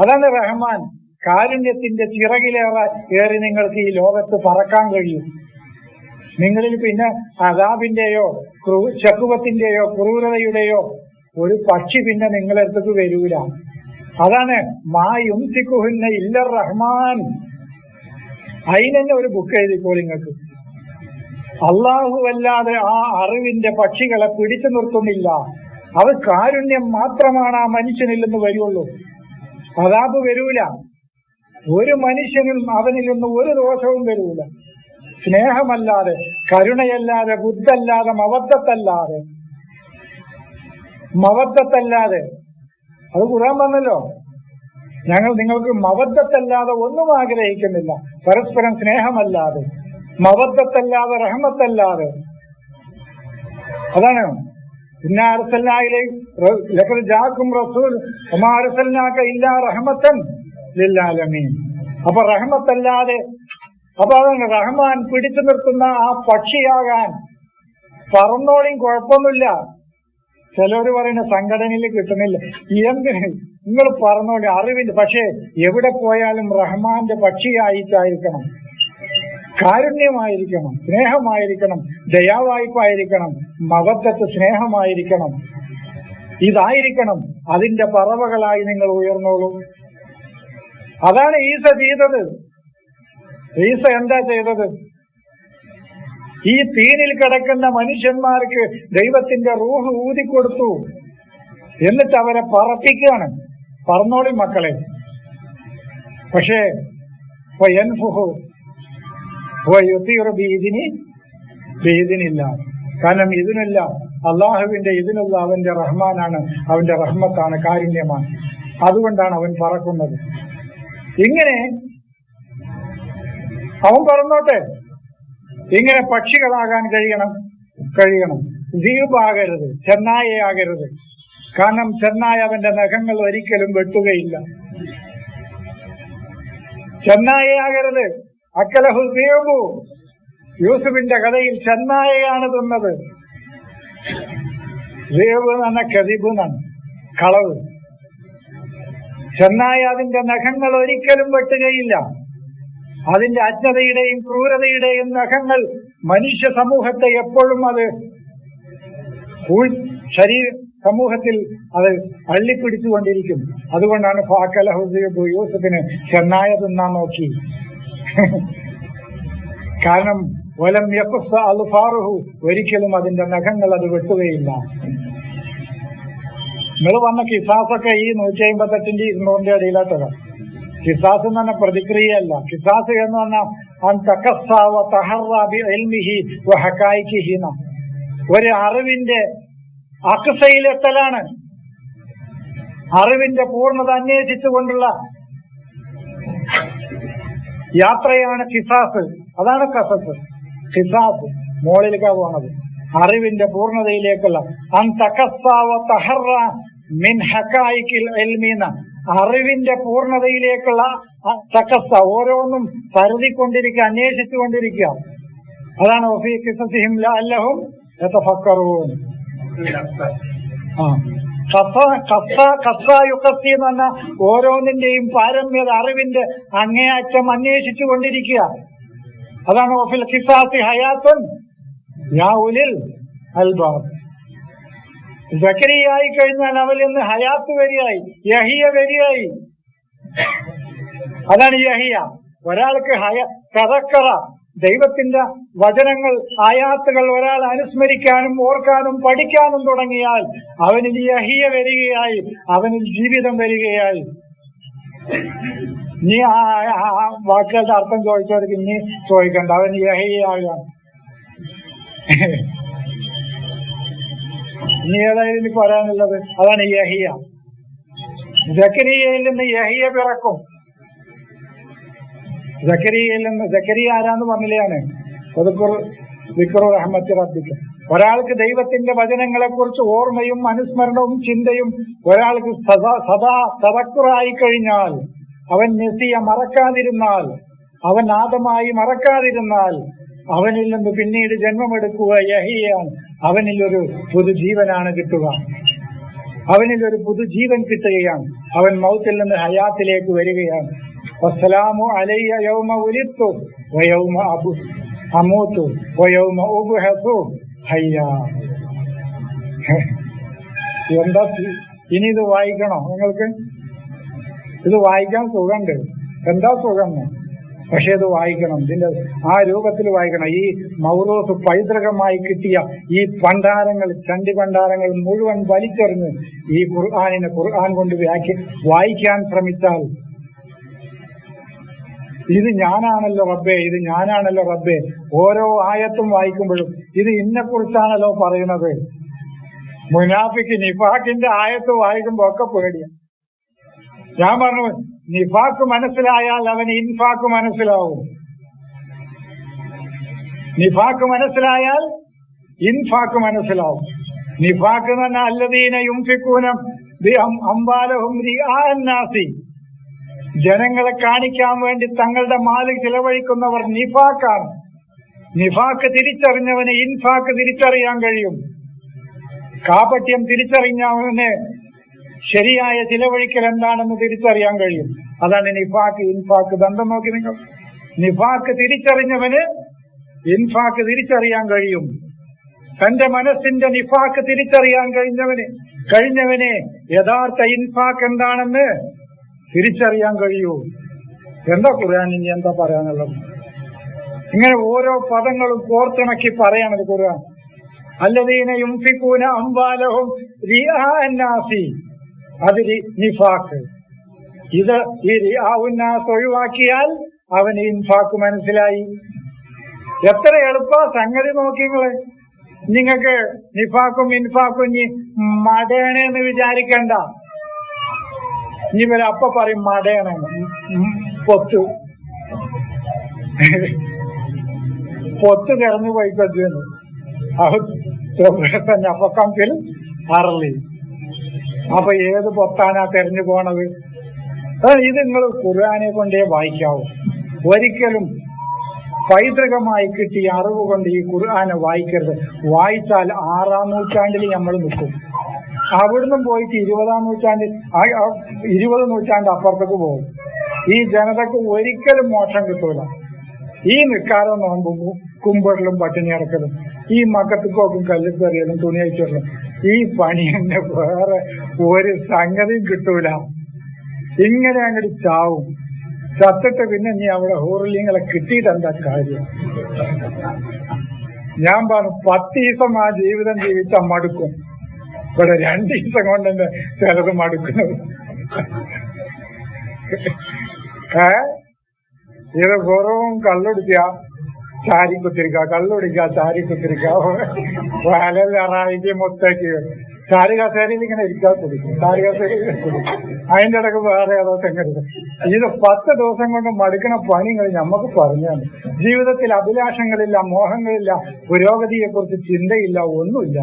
അതാണ് റഹ്മാൻ. കാരുണ്യത്തിന്റെ ചിറകിലേറി നിങ്ങൾക്ക് ഈ ലോകത്ത് പറക്കാൻ കഴിയും. നിങ്ങളിൽ പിന്നെ അദാബിന്റെയോ ശകുവത്തിന്റെയോ ക്രൂരതയുടെയോ ഒരു പക്ഷി പിന്നെ നിങ്ങളുടെ അടുത്തേക്ക് വരൂല. അതാണ് മാ യുംസിക്കുഹുന്ന ഇല്ല റഹ്മാൻ. അതിനെന്നെ ഒരു ബുക്ക് എഴുതിക്കോളൂ നിങ്ങൾക്ക്. അള്ളാഹു അല്ലാതെ ആ അറിവിന്റെ പക്ഷികളെ പിടിച്ചു നിർത്തുന്നില്ല. അത് കാരുണ്യം മാത്രമാണ് ആ മനുഷ്യനിൽ നിന്ന് വരുള്ളൂ. അദാബ് വരൂല. ഒരു മനുഷ്യനും അവനിൽ നിന്ന് ഒരു ദോഷവും വരൂല. സ്നേഹമല്ലാതെ, കരുണയല്ലാതെ, ബുദ്ധല്ലാതെ, മവദ്ദത്തല്ലാതെ അത് ഖുർആൻ പറഞ്ഞല്ലോ. ഞങ്ങൾ നിങ്ങൾക്ക് മവദ്ദത്തല്ലാതെ ഒന്നും ആഗ്രഹിക്കുന്നില്ല. പരസ്പരം സ്നേഹമല്ലാതെ, മവദ്ദത്തല്ലാതെ, റഹ്മത്തല്ലാതെ. അതാണ് ഇന്നാ അർസൽനാക ലഖദ് ജാഅക്കും റസൂൽ വമാ അർസൽനാക ഇല്ലാ റഹ്മത്തൻ ലിൽആലമീൻ. അപ്പൊ റഹ്മത്തല്ലാതെ, അപ്പൊ അതാണ് റഹ്മാൻ പിടിച്ചു നിർത്തുന്ന ആ പക്ഷിയാകാൻ പറന്നോളിയും കുഴപ്പമൊന്നുമില്ല. ചിലര് പറയുന്ന സംഘടനയിൽ കിട്ടുന്നില്ല. എന്തിന് നിങ്ങൾ പറഞ്ഞോളി, അറിവില്ല. പക്ഷെ എവിടെ പോയാലും റഹ്മാന്റെ പക്ഷിയായിട്ടായിരിക്കണം, കാരുണ്യമായിരിക്കണം, സ്നേഹമായിരിക്കണം, ദയാവായ്പായിരിക്കണം, മവദ്ദത്ത് സ്നേഹമായിരിക്കണം. ഇതായിരിക്കണം. അതിന്റെ പറവകളായി നിങ്ങൾ ഉയർന്നോളൂ. അതാണ് ഈസ ചെയ്തത്. ഈസ എന്താ ചെയ്തത്? ഈ തീനിൽ കിടക്കുന്ന മനുഷ്യന്മാർക്ക് ദൈവത്തിന്റെ റൂഹ് ഊതിക്കൊടുത്തു. എന്നിട്ട് അവരെ പറപ്പിക്കുകയാണ്. പറന്നോളി മക്കളെ. പക്ഷേ ഇതിനില്ല. കാരണം ഇതിനില്ല, അള്ളാഹുവിന്റെ ഇതിനുള്ള അവന്റെ റഹ്മാനാണ്, അവന്റെ റഹ്മത്താണ്, കാരുണ്യമാണ്. അതുകൊണ്ടാണ് അവൻ പറക്കുന്നത്. ഇങ്ങനെ അവൻ പറന്നോട്ടെ. ഇങ്ങനെ പക്ഷികളാകാൻ കഴിയണം. ദ്വീപാകരുത്, ചെന്നായയാകരുത്. കാരണം ചെന്നായ അവന്റെ നഖങ്ങൾ ഒരിക്കലും വെട്ടുകയില്ല. ചെന്നായയാകരുത്. അക്കലഹു ദ്വീബു. യൂസുഫിന്റെ കഥയിൽ ചെന്നായയാണ് തിന്നത്. ദ്വീബ് എന്ന് പറഞ്ഞ കദിബ് എന്നാണ്, കളവ്. ചെന്നായ അതിന്റെ നഖങ്ങൾ ഒരിക്കലും വെട്ടുകയില്ല. അതിന്റെ അജ്ഞതയുടെയും ക്രൂരതയുടെയും നഖങ്ങൾ മനുഷ്യ സമൂഹത്തെ എപ്പോഴും അത് സമൂഹത്തിൽ അത് അള്ളിപ്പിടിച്ചുകൊണ്ടിരിക്കും. അതുകൊണ്ടാണ് യൂസുഫിന് ചെന്നായ തിന്നാൻ നോക്കി. കാരണം വലം യഖുസ്സ അൽഫാറുഹു, ഒരിക്കലും അതിന്റെ നഖങ്ങൾ അത് വെട്ടുകയില്ല. നിങ്ങൾ പറഞ്ഞ കിസാസൊക്കെ ഈ 158 200 ഇടയിലാട്ടത്. കിസാസ് എന്ന് പറഞ്ഞ പ്രതിക്രിയയല്ല. കിസാസ് എന്ന് പറഞ്ഞാൽ ഒരു അറിവിന്റെ അക്സയിലെത്തലാണ്. അറിവിന്റെ പൂർണ്ണത അന്വേഷിച്ചുകൊണ്ടുള്ള യാത്രയാണ് കിസാസ്. അതാണ് കസസ്. കിസാസ് മോളിലേക്കാ പോണത്, അറിവിന്റെ പൂർണ്ണതയിലേക്കുള്ള. അറിവിന്റെ പൂർണ്ണതയിലേക്കുള്ള തക്കസ്സ, ഓരോന്നും പരതിക്കൊണ്ടിരിക്കുക, അന്വേഷിച്ചുകൊണ്ടിരിക്കുക. അതാണ് വഫീ ഖിസസിഹിം ലഅല്ലഹും യതഫക്കറൂൻ. യുഖസ്സി എന്ന് പറഞ്ഞ ഓരോന്നിന്റെയും പാരമ്യത, അറിവിന്റെ അങ്ങേയറ്റം അന്വേഷിച്ചു കൊണ്ടിരിക്കുക. അതാണ് വഫിൽ ഖിസാസി ഹയാത്തുൻ യാ ഉലിൽ അൽബാബ്. സക്കരിയായി കഴിഞ്ഞാൽ അവരിൽ നിന്ന് ഹയാത്ത് വരികയായി, യഹിയ വരികയായി. അതാണ് യഹിയ. ഒരാൾക്ക് തദക്കറ, ദൈവത്തിന്റെ വചനങ്ങൾ, ആയാത്തുകൾ ഒരാൾ അനുസ്മരിക്കാനും ഓർക്കാനും പഠിക്കാനും തുടങ്ങിയാൽ അവനിൽ യഹിയ വരികയായി, അവനിൽ ജീവിതം വരികയായി. നീ ആ വാക്കുകളുടെ അർത്ഥം ചോദിച്ചവർക്ക് ഇനി ചോദിക്കണ്ട, അവൻ യഹിയാകാം. ഇനി ഏതായാലും ഇനി പറയാനുള്ളത് അതാണ് യഹിയ. സക്കരിയയിൽ നിന്ന് യഹിയ പിറക്കും. സക്കരിയയിൽ നിന്ന്, സക്കരിയ ആരാന്ന് പറഞ്ഞില്ലാണ്, റഹ്മത്തി റബ്ബിക. ഒരാൾക്ക് ദൈവത്തിന്റെ വചനങ്ങളെ കുറിച്ച് ഓർമ്മയും അനുസ്മരണവും ചിന്തയും ഒരാൾക്ക് സദാ തദക്കുറായി കഴിഞ്ഞാൽ, അവൻ നസിയ മറക്കാതിരുന്നാൽ, അവൻ ആദമായി മറക്കാതിരുന്നാൽ, അവനിൽ നിന്ന് പിന്നീട് ജന്മമെടുക്കുക യഹിയാണ്. അവനിലൊരു പുതുജീവനാണ് കിട്ടുക. അവനിലൊരു പുതുജീവൻ കിട്ടുകയാണ്. അവൻ മൗത്തിൽ നിന്ന് ഹയാത്തിലേക്ക് വരികയാണ്. വസ്സലാമു അലയ്യ യൗമ ഉലിത്തു വയൗമ അമൂത്തു വയൗമ ഉബ്അസു ഹയ്യാ. എന്താ ഇനി ഇത് വായിക്കണോ നിങ്ങൾക്ക്? ഇത് വായിക്കാൻ സുഖമുണ്ട്, എന്താ സുഖം. പക്ഷെ ഇത് വായിക്കണം, ഇതിന്റെ ആ രൂപത്തിൽ വായിക്കണം. ഈ മൗറൂസ് പൈതൃകമായി കിട്ടിയ ഈ പണ്ടാരങ്ങൾ, ചണ്ടി പണ്ടാരങ്ങൾ മുഴുവൻ വലിച്ചെറിഞ്ഞ് ഈ ഖുർആൻ കൊണ്ട് വായിക്കാൻ ശ്രമിച്ചാൽ, ഇത് ഞാനാണല്ലോ റബ്ബേ, ഇത് ഞാനാണല്ലോ റബ്ബേ, ഓരോ ആയത്തും വായിക്കുമ്പോഴും ഇത് ഇന്നെക്കുറിച്ചാണല്ലോ പറയുന്നത്. മുനാഫിക്ക് നിഫാഖിന്റെ ആയത്ത് വായിക്കുമ്പോ ഒക്കെ പേടിയ. ഞാൻ പറഞ്ഞു, നിഫാഖ് മനസ്സിലായാൽ അവന് ഇൻഫാഖ് മനസ്സിലാവും. നിഫാഖ് മനസ്സിലായാൽ ഇൻഫാഖ് മനസ്സിലാവും. നിഫാഖ് എന്ന് പറഞ്ഞാൽ അല്ലദീന യുംഫിഖൂന അംവാലഹും റിആഅൻ നാസി, ജനങ്ങളെ കാണിക്കാൻ വേണ്ടി തങ്ങളുടെ മാല് ചിലവഴിക്കുന്നവർ നിഫാഖാണ്. നിഫാഖ് തിരിച്ചറിഞ്ഞവന് ഇൻഫാഖ് തിരിച്ചറിയാൻ കഴിയും. കാപട്യം തിരിച്ചറിഞ്ഞവന് ശരിയായ ചിലവഴിക്കൽ എന്താണെന്ന് തിരിച്ചറിയാൻ കഴിയും. അതാണ് നിഫാഖ് ഇൻഫാഖ് ബന്ധം. നോക്കി നിങ്ങൾ, നിഫാഖ് തിരിച്ചറിഞ്ഞവന് ഇൻഫാഖ് തിരിച്ചറിയാൻ കഴിയും. തന്റെ മനസ്സിന്റെ നിഫാഖ് തിരിച്ചറിയാൻ കഴിഞ്ഞവന് യഥാർത്ഥ ഇൻഫാഖ് എന്താണെന്ന് തിരിച്ചറിയാൻ കഴിയൂ. എന്താ ഖുർആൻ ഇനി എന്താ പറയാനുള്ളത്? ഇങ്ങനെ ഓരോ പദങ്ങളും കോർത്തിണക്കി പറയാനത് ഖുർആൻ. അല്ലദീന യുംഫിഖൂന അംവാലഹും റിആഅൻ നാസി, അത് നിഫാഖ്. ഇത് ഈ റിആഉന്നാസ് ഒഴിവാക്കിയാൽ അവന് ഇൻഫാഖ് മനസ്സിലായി. എത്ര എളുപ്പ സംഗതി നോക്കിങ്ങള്. നിങ്ങൾക്ക് നിഫാഖും ഇൻഫാഖും ഇനി മടേണെന്ന് വിചാരിക്കണ്ട. ഇനി ഇവര് അപ്പ പറയും മടേണെന്ന്. പൊത്ത് തെരഞ്ഞു പോയിക്കൊന്നു അപ്പക്കമ്പിൽ അറളി. അപ്പൊ ഏത് പൊത്താനാ തെരഞ്ഞു പോണത്? ഇത് നിങ്ങൾ ഖുർആനെ കൊണ്ടേ വായിക്കാവൂ. ഒരിക്കലും പൈതൃകമായി കിട്ടിയ അറിവ് കൊണ്ട് ഈ ഖുർആനെ വായിക്കരുത്. വായിച്ചാൽ 6-ാം നൂറ്റാണ്ടിൽ നമ്മൾ നിൽക്കും. അവിടുന്ന് പോയിട്ട് 20-ാം നൂറ്റാണ്ടിൽ 20 നൂറ്റാണ്ട് അപ്പുറത്തേക്ക് പോകും. ഈ ജനതക്ക് ഒരിക്കലും മോക്ഷം കിട്ടൂല. ഈ നിൽക്കാരോ നോമ്പും കുമ്പിടലും പട്ടിണി കിടക്കലും ഈ മക്കത്തുക്കോക്കും കല്ലിത്തെറിയലും തുണി അയച്ചിടലും ഈ പണി തന്നെ വേറെ ഒരു സംഗതിയും കിട്ടൂല. ഇങ്ങനെ അങ്ങോട്ട് ചാവും. ചത്തിട്ട് പിന്നെ നീ അവിടെ ഹൂറിലിങ്ങളെ കിട്ടിയിട്ട് എന്താ കാര്യം? ഞാൻ പറഞ്ഞു 10 ദിവസം ആ ജീവിതം ജീവിച്ചാൽ മടുക്കും. ഇവിടെ 2 ദിവസം കൊണ്ട് തന്നെ ചിലത് മടുക്കുന്നത്. ഇത് വെറും കള്ളുടിക്കുക, ചാരി കുത്തിരിക്കുക, കള്ളുടിക്കുക, ചാരി കുത്തിരിക്കുക, വലറായിക്ക് മുത്തേക്ക് ചാരി കസേരയിൽ ഇങ്ങനെ ഇരിക്കാൻ കുടിക്കും, ചാരി കസേരയിൽ കുടിക്കും. അതിന്റെ ഇടയ്ക്ക് വേറെ ഏതോ തെങ്ങരുത്. ഇത് 10 ദിവസം കൊണ്ട് മടുക്കണ പണികൾ നമുക്ക് പറഞ്ഞാണ്. ജീവിതത്തിൽ അഭിലാഷങ്ങളില്ല, മോഹങ്ങളില്ല, പുരോഗതിയെ കുറിച്ച് ചിന്തയില്ല, ഒന്നുമില്ല.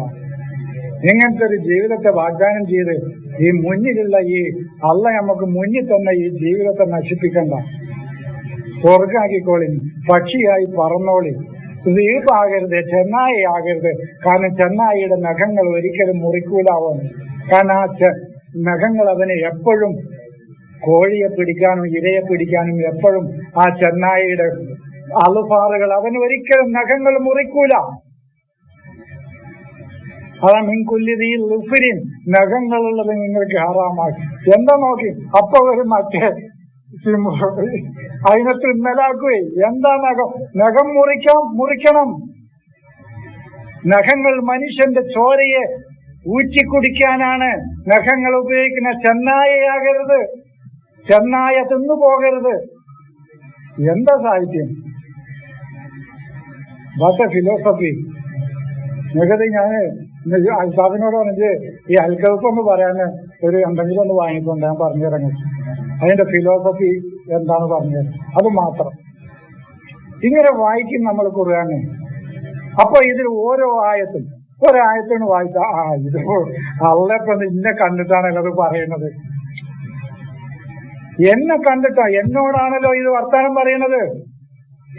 ഇങ്ങനത്തെ ഒരു ജീവിതത്തെ വാഗ്ദാനം ചെയ്ത് ഈ മുന്നിലുള്ള ഈ അള്ള നമുക്ക് മുന്നിൽ തന്നെ ഈ ജീവിതത്തെ നശിപ്പിക്കണ്ട. സ്വർഗാക്കിക്കോളി, പക്ഷിയായി പറന്നോളി, ദ്വീപാകരുത്, ചെന്നായി ആകരുത്. കാരണം ചെന്നായിയുടെ നഖങ്ങൾ ഒരിക്കലും മുറിക്കൂലാവുന്നു. കാരണം ആ നഖങ്ങൾ അവനെ എപ്പോഴും കോഴിയെ പിടിക്കാനും ഇരയെ പിടിക്കാനും എപ്പോഴും ആ ചെന്നായിയുടെ അളുഫാറുകൾ അവന് ഒരിക്കലും നഖങ്ങൾ മുറിക്കൂല. അതാ മിൻകുല്ലിതീൽ ലുഫിരിൻ, നഖങ്ങളുള്ളത് നിങ്ങൾക്ക് ഹറാമാക്കി. എന്താ നോക്കി അപ്പൊ ഒരു മറ്റേ അതിനെ തിന്നലാക്കുവേ. എന്താ നഖം മുറിക്കണം. നഖങ്ങൾ മനുഷ്യന്റെ ചോരയെ ഊറ്റിക്കുടിക്കാനാണ് നഖങ്ങൾ ഉപയോഗിക്കുന്ന. ചെന്നായയാകരുത്, ചെന്നായ തിന്നു പോകരുത്. എന്താ സാഹിത്യം? What A philosophy. നികത് ഞാൻ അൽസാബിനോട് പറഞ്ഞത് ഈ അൽക്കൽപ്പൊന്ന് പറയാന് ഒരു എന്തെങ്കിലും ഒന്ന് വാങ്ങിക്കൊണ്ട് ഞാൻ പറഞ്ഞിറങ്ങി. അതിന്റെ ഫിലോസഫി എന്താണ് പറഞ്ഞത് അത് മാത്രം. ഇങ്ങനെ വായിക്കും നമ്മൾ ഖുർആനെ. അപ്പൊ ഇതിൽ ഓരോ ഒരായത്തിന് വായിച്ച ഇത് അള്ളപ്പോ ഇന്നെ കണ്ടിട്ടാണല്ലോ അത് പറയുന്നത്. എന്നെ കണ്ടിട്ടാ, എന്നോടാണല്ലോ ഇത് വർത്താനം പറയുന്നത്,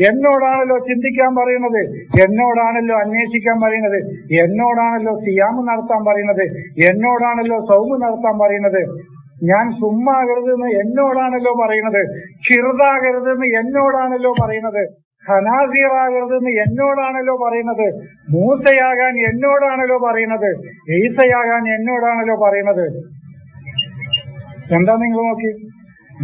എന്നോടാണല്ലോ ചിന്തിക്കാൻ പറയുന്നത്, എന്നോടാണല്ലോ അന്വേഷിക്കാൻ പറയുന്നത്, എന്നോടാണല്ലോ സിയാമ് നടത്താൻ പറയുന്നത്, എന്നോടാണല്ലോ സൗമ് നടത്താൻ പറയുന്നത്. ഞാൻ സുമ്മാകരുതെന്ന് എന്നോടാണല്ലോ പറയുന്നത്, ഖിർദാകരുതെന്ന് എന്നോടാണല്ലോ പറയുന്നത്, ഖനാസീറാകരുതെന്ന് എന്നോടാണല്ലോ പറയുന്നത്, മൂസയാകാൻ എന്നോടാണല്ലോ പറയുന്നത്, ഈസയാകാൻ എന്നോടാണല്ലോ പറയുന്നത്. എന്താ നിങ്ങൾ നോക്കി,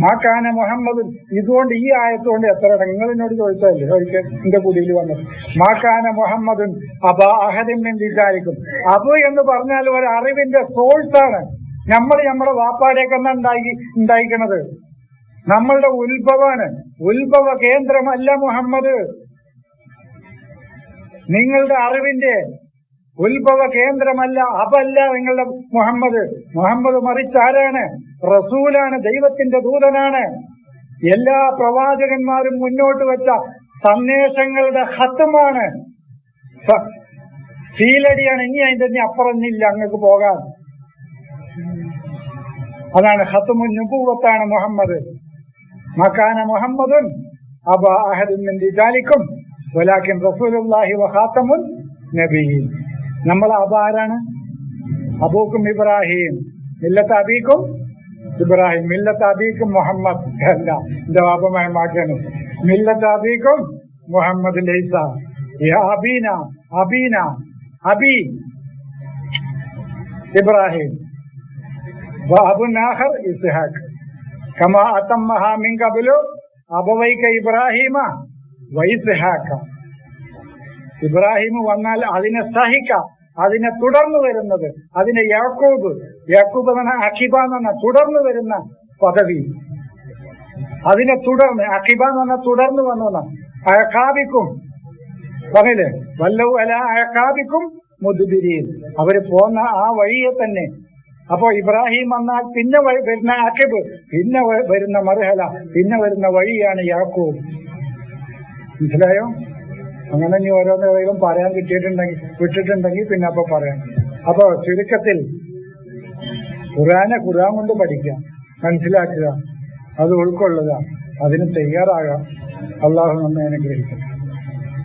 മാക്കാന മുഹമ്മദ്. ഇതുകൊണ്ട് ഈ ആയത്തുകൊണ്ട് എത്ര നിങ്ങൾ എന്നോട് ചോദിച്ചതല്ലേ ഒരിക്കൽ എന്റെ കുടിയിൽ വന്നത്, മാക്കാന മുഹമ്മദുൻ അബാ അഹദിൻ മിൻ റിജാലിക്കും. അബു എന്ന് പറഞ്ഞാൽ ഒരു അറിവിന്റെ സോഴ്സാണ്. നമ്മുടെ വാപ്പാടേക്കെന്നാ ഉണ്ടായിക്കണത്, നമ്മളുടെ ഉത്ഭവമാണ്, ഉത്ഭവ കേന്ദ്രമല്ല മുഹമ്മദ്. നിങ്ങളുടെ അറിവിന്റെ ഉത്ഭവ കേന്ദ്രമല്ല, അബല്ല നിങ്ങളുടെ മുഹമ്മദ്. മുഹമ്മദ് മറിച്ചാരാണ്? റസൂലാണ്, ദൈവത്തിന്റെ ദൂതനാണ്. എല്ലാ പ്രവാചകന്മാരും മുന്നോട്ട് വെച്ച സന്ദേശങ്ങളുടെ ഖത്മാണ്, സീലടിയാണ്. ഇനി അതിന്റെ അപ്പുറമില്ല അങ്ങക്ക് പോകാൻ. അതാണ് ഖത്മുൻ നുബുവത്താണ് മുഹമ്മദ്. മകാന മുഹമ്മദുൻ അബാ അഹദിൻ മിൻ റിജാലിക്കും വലാകിൻ റസൂലുള്ളാഹി വഖാതമുൻ നബിയ്യീൻ. നമ്മൾ അബ ആരാണ്? അബൂക്കും ഇബ്രാഹിം, മില്ലത്ത് അബീക്കും ഇബ്രാഹിം, മില്ലത്ത് അബീക്കും മുഹമ്മദ് അല്ല, എന്റെ വാപ്പമായ മാറ്റാണ്. മില്ലത്ത് അബീക്കും മുഹമ്മദ് ലൈസ അബീന അബീന അബി ഇബ്രാഹിം വഅബുൻ ആഖർ ഇസ്ഹാഖ് കമാ അതമ്മഹാ മിൻ ഖബ്ലു അബവൈക ഇബ്രാഹിമ വഇസ്ഹാഖ. ഇബ്രാഹിം വന്നാൽ അതിനെ സഹിക്കാം, അതിനെ തുടർന്നു വരുന്നത്, അതിനെ യാക്കൂബ് എന്ന് പറഞ്ഞാൽ അഖിബ എന്ന് പറഞ്ഞാൽ തുടർന്നു വരുന്ന പദവി, അതിനെ തുടർന്ന് അഖിബ എന്ന് പറഞ്ഞാൽ തുടർന്നു വന്ന അയക്കാബിക്കും പറഞ്ഞില്ലേ, വല്ലവു അല അയക്കാബിക്കും മുദ്ബിരീൻ, അവര് പോന്ന ആ വഴിയെ തന്നെ. അപ്പോ ഇബ്രാഹിം വന്നാൽ പിന്നെ വരുന്ന അഖിബ്, പിന്നെ വരുന്ന മർഹല, പിന്നെ വരുന്ന വഴിയാണ് യാക്കൂബ്. മനസ്സിലായോ? അങ്ങനെ ഇനി ഓരോന്നും പറയാൻ വിട്ടിട്ടുണ്ടെങ്കിൽ പിന്നെ അപ്പൊ പറയാം. അപ്പൊ ചുരുക്കത്തിൽ ഖുർആനെ ഖുർആൻ കൊണ്ട് പഠിക്കുക, മനസ്സിലാക്കുക, അത് ഉൾക്കൊള്ളുക, അതിന് തയ്യാറാകാം. അള്ളാഹു നമ്മെ അനുഗ്രഹിക്കട്ടെ.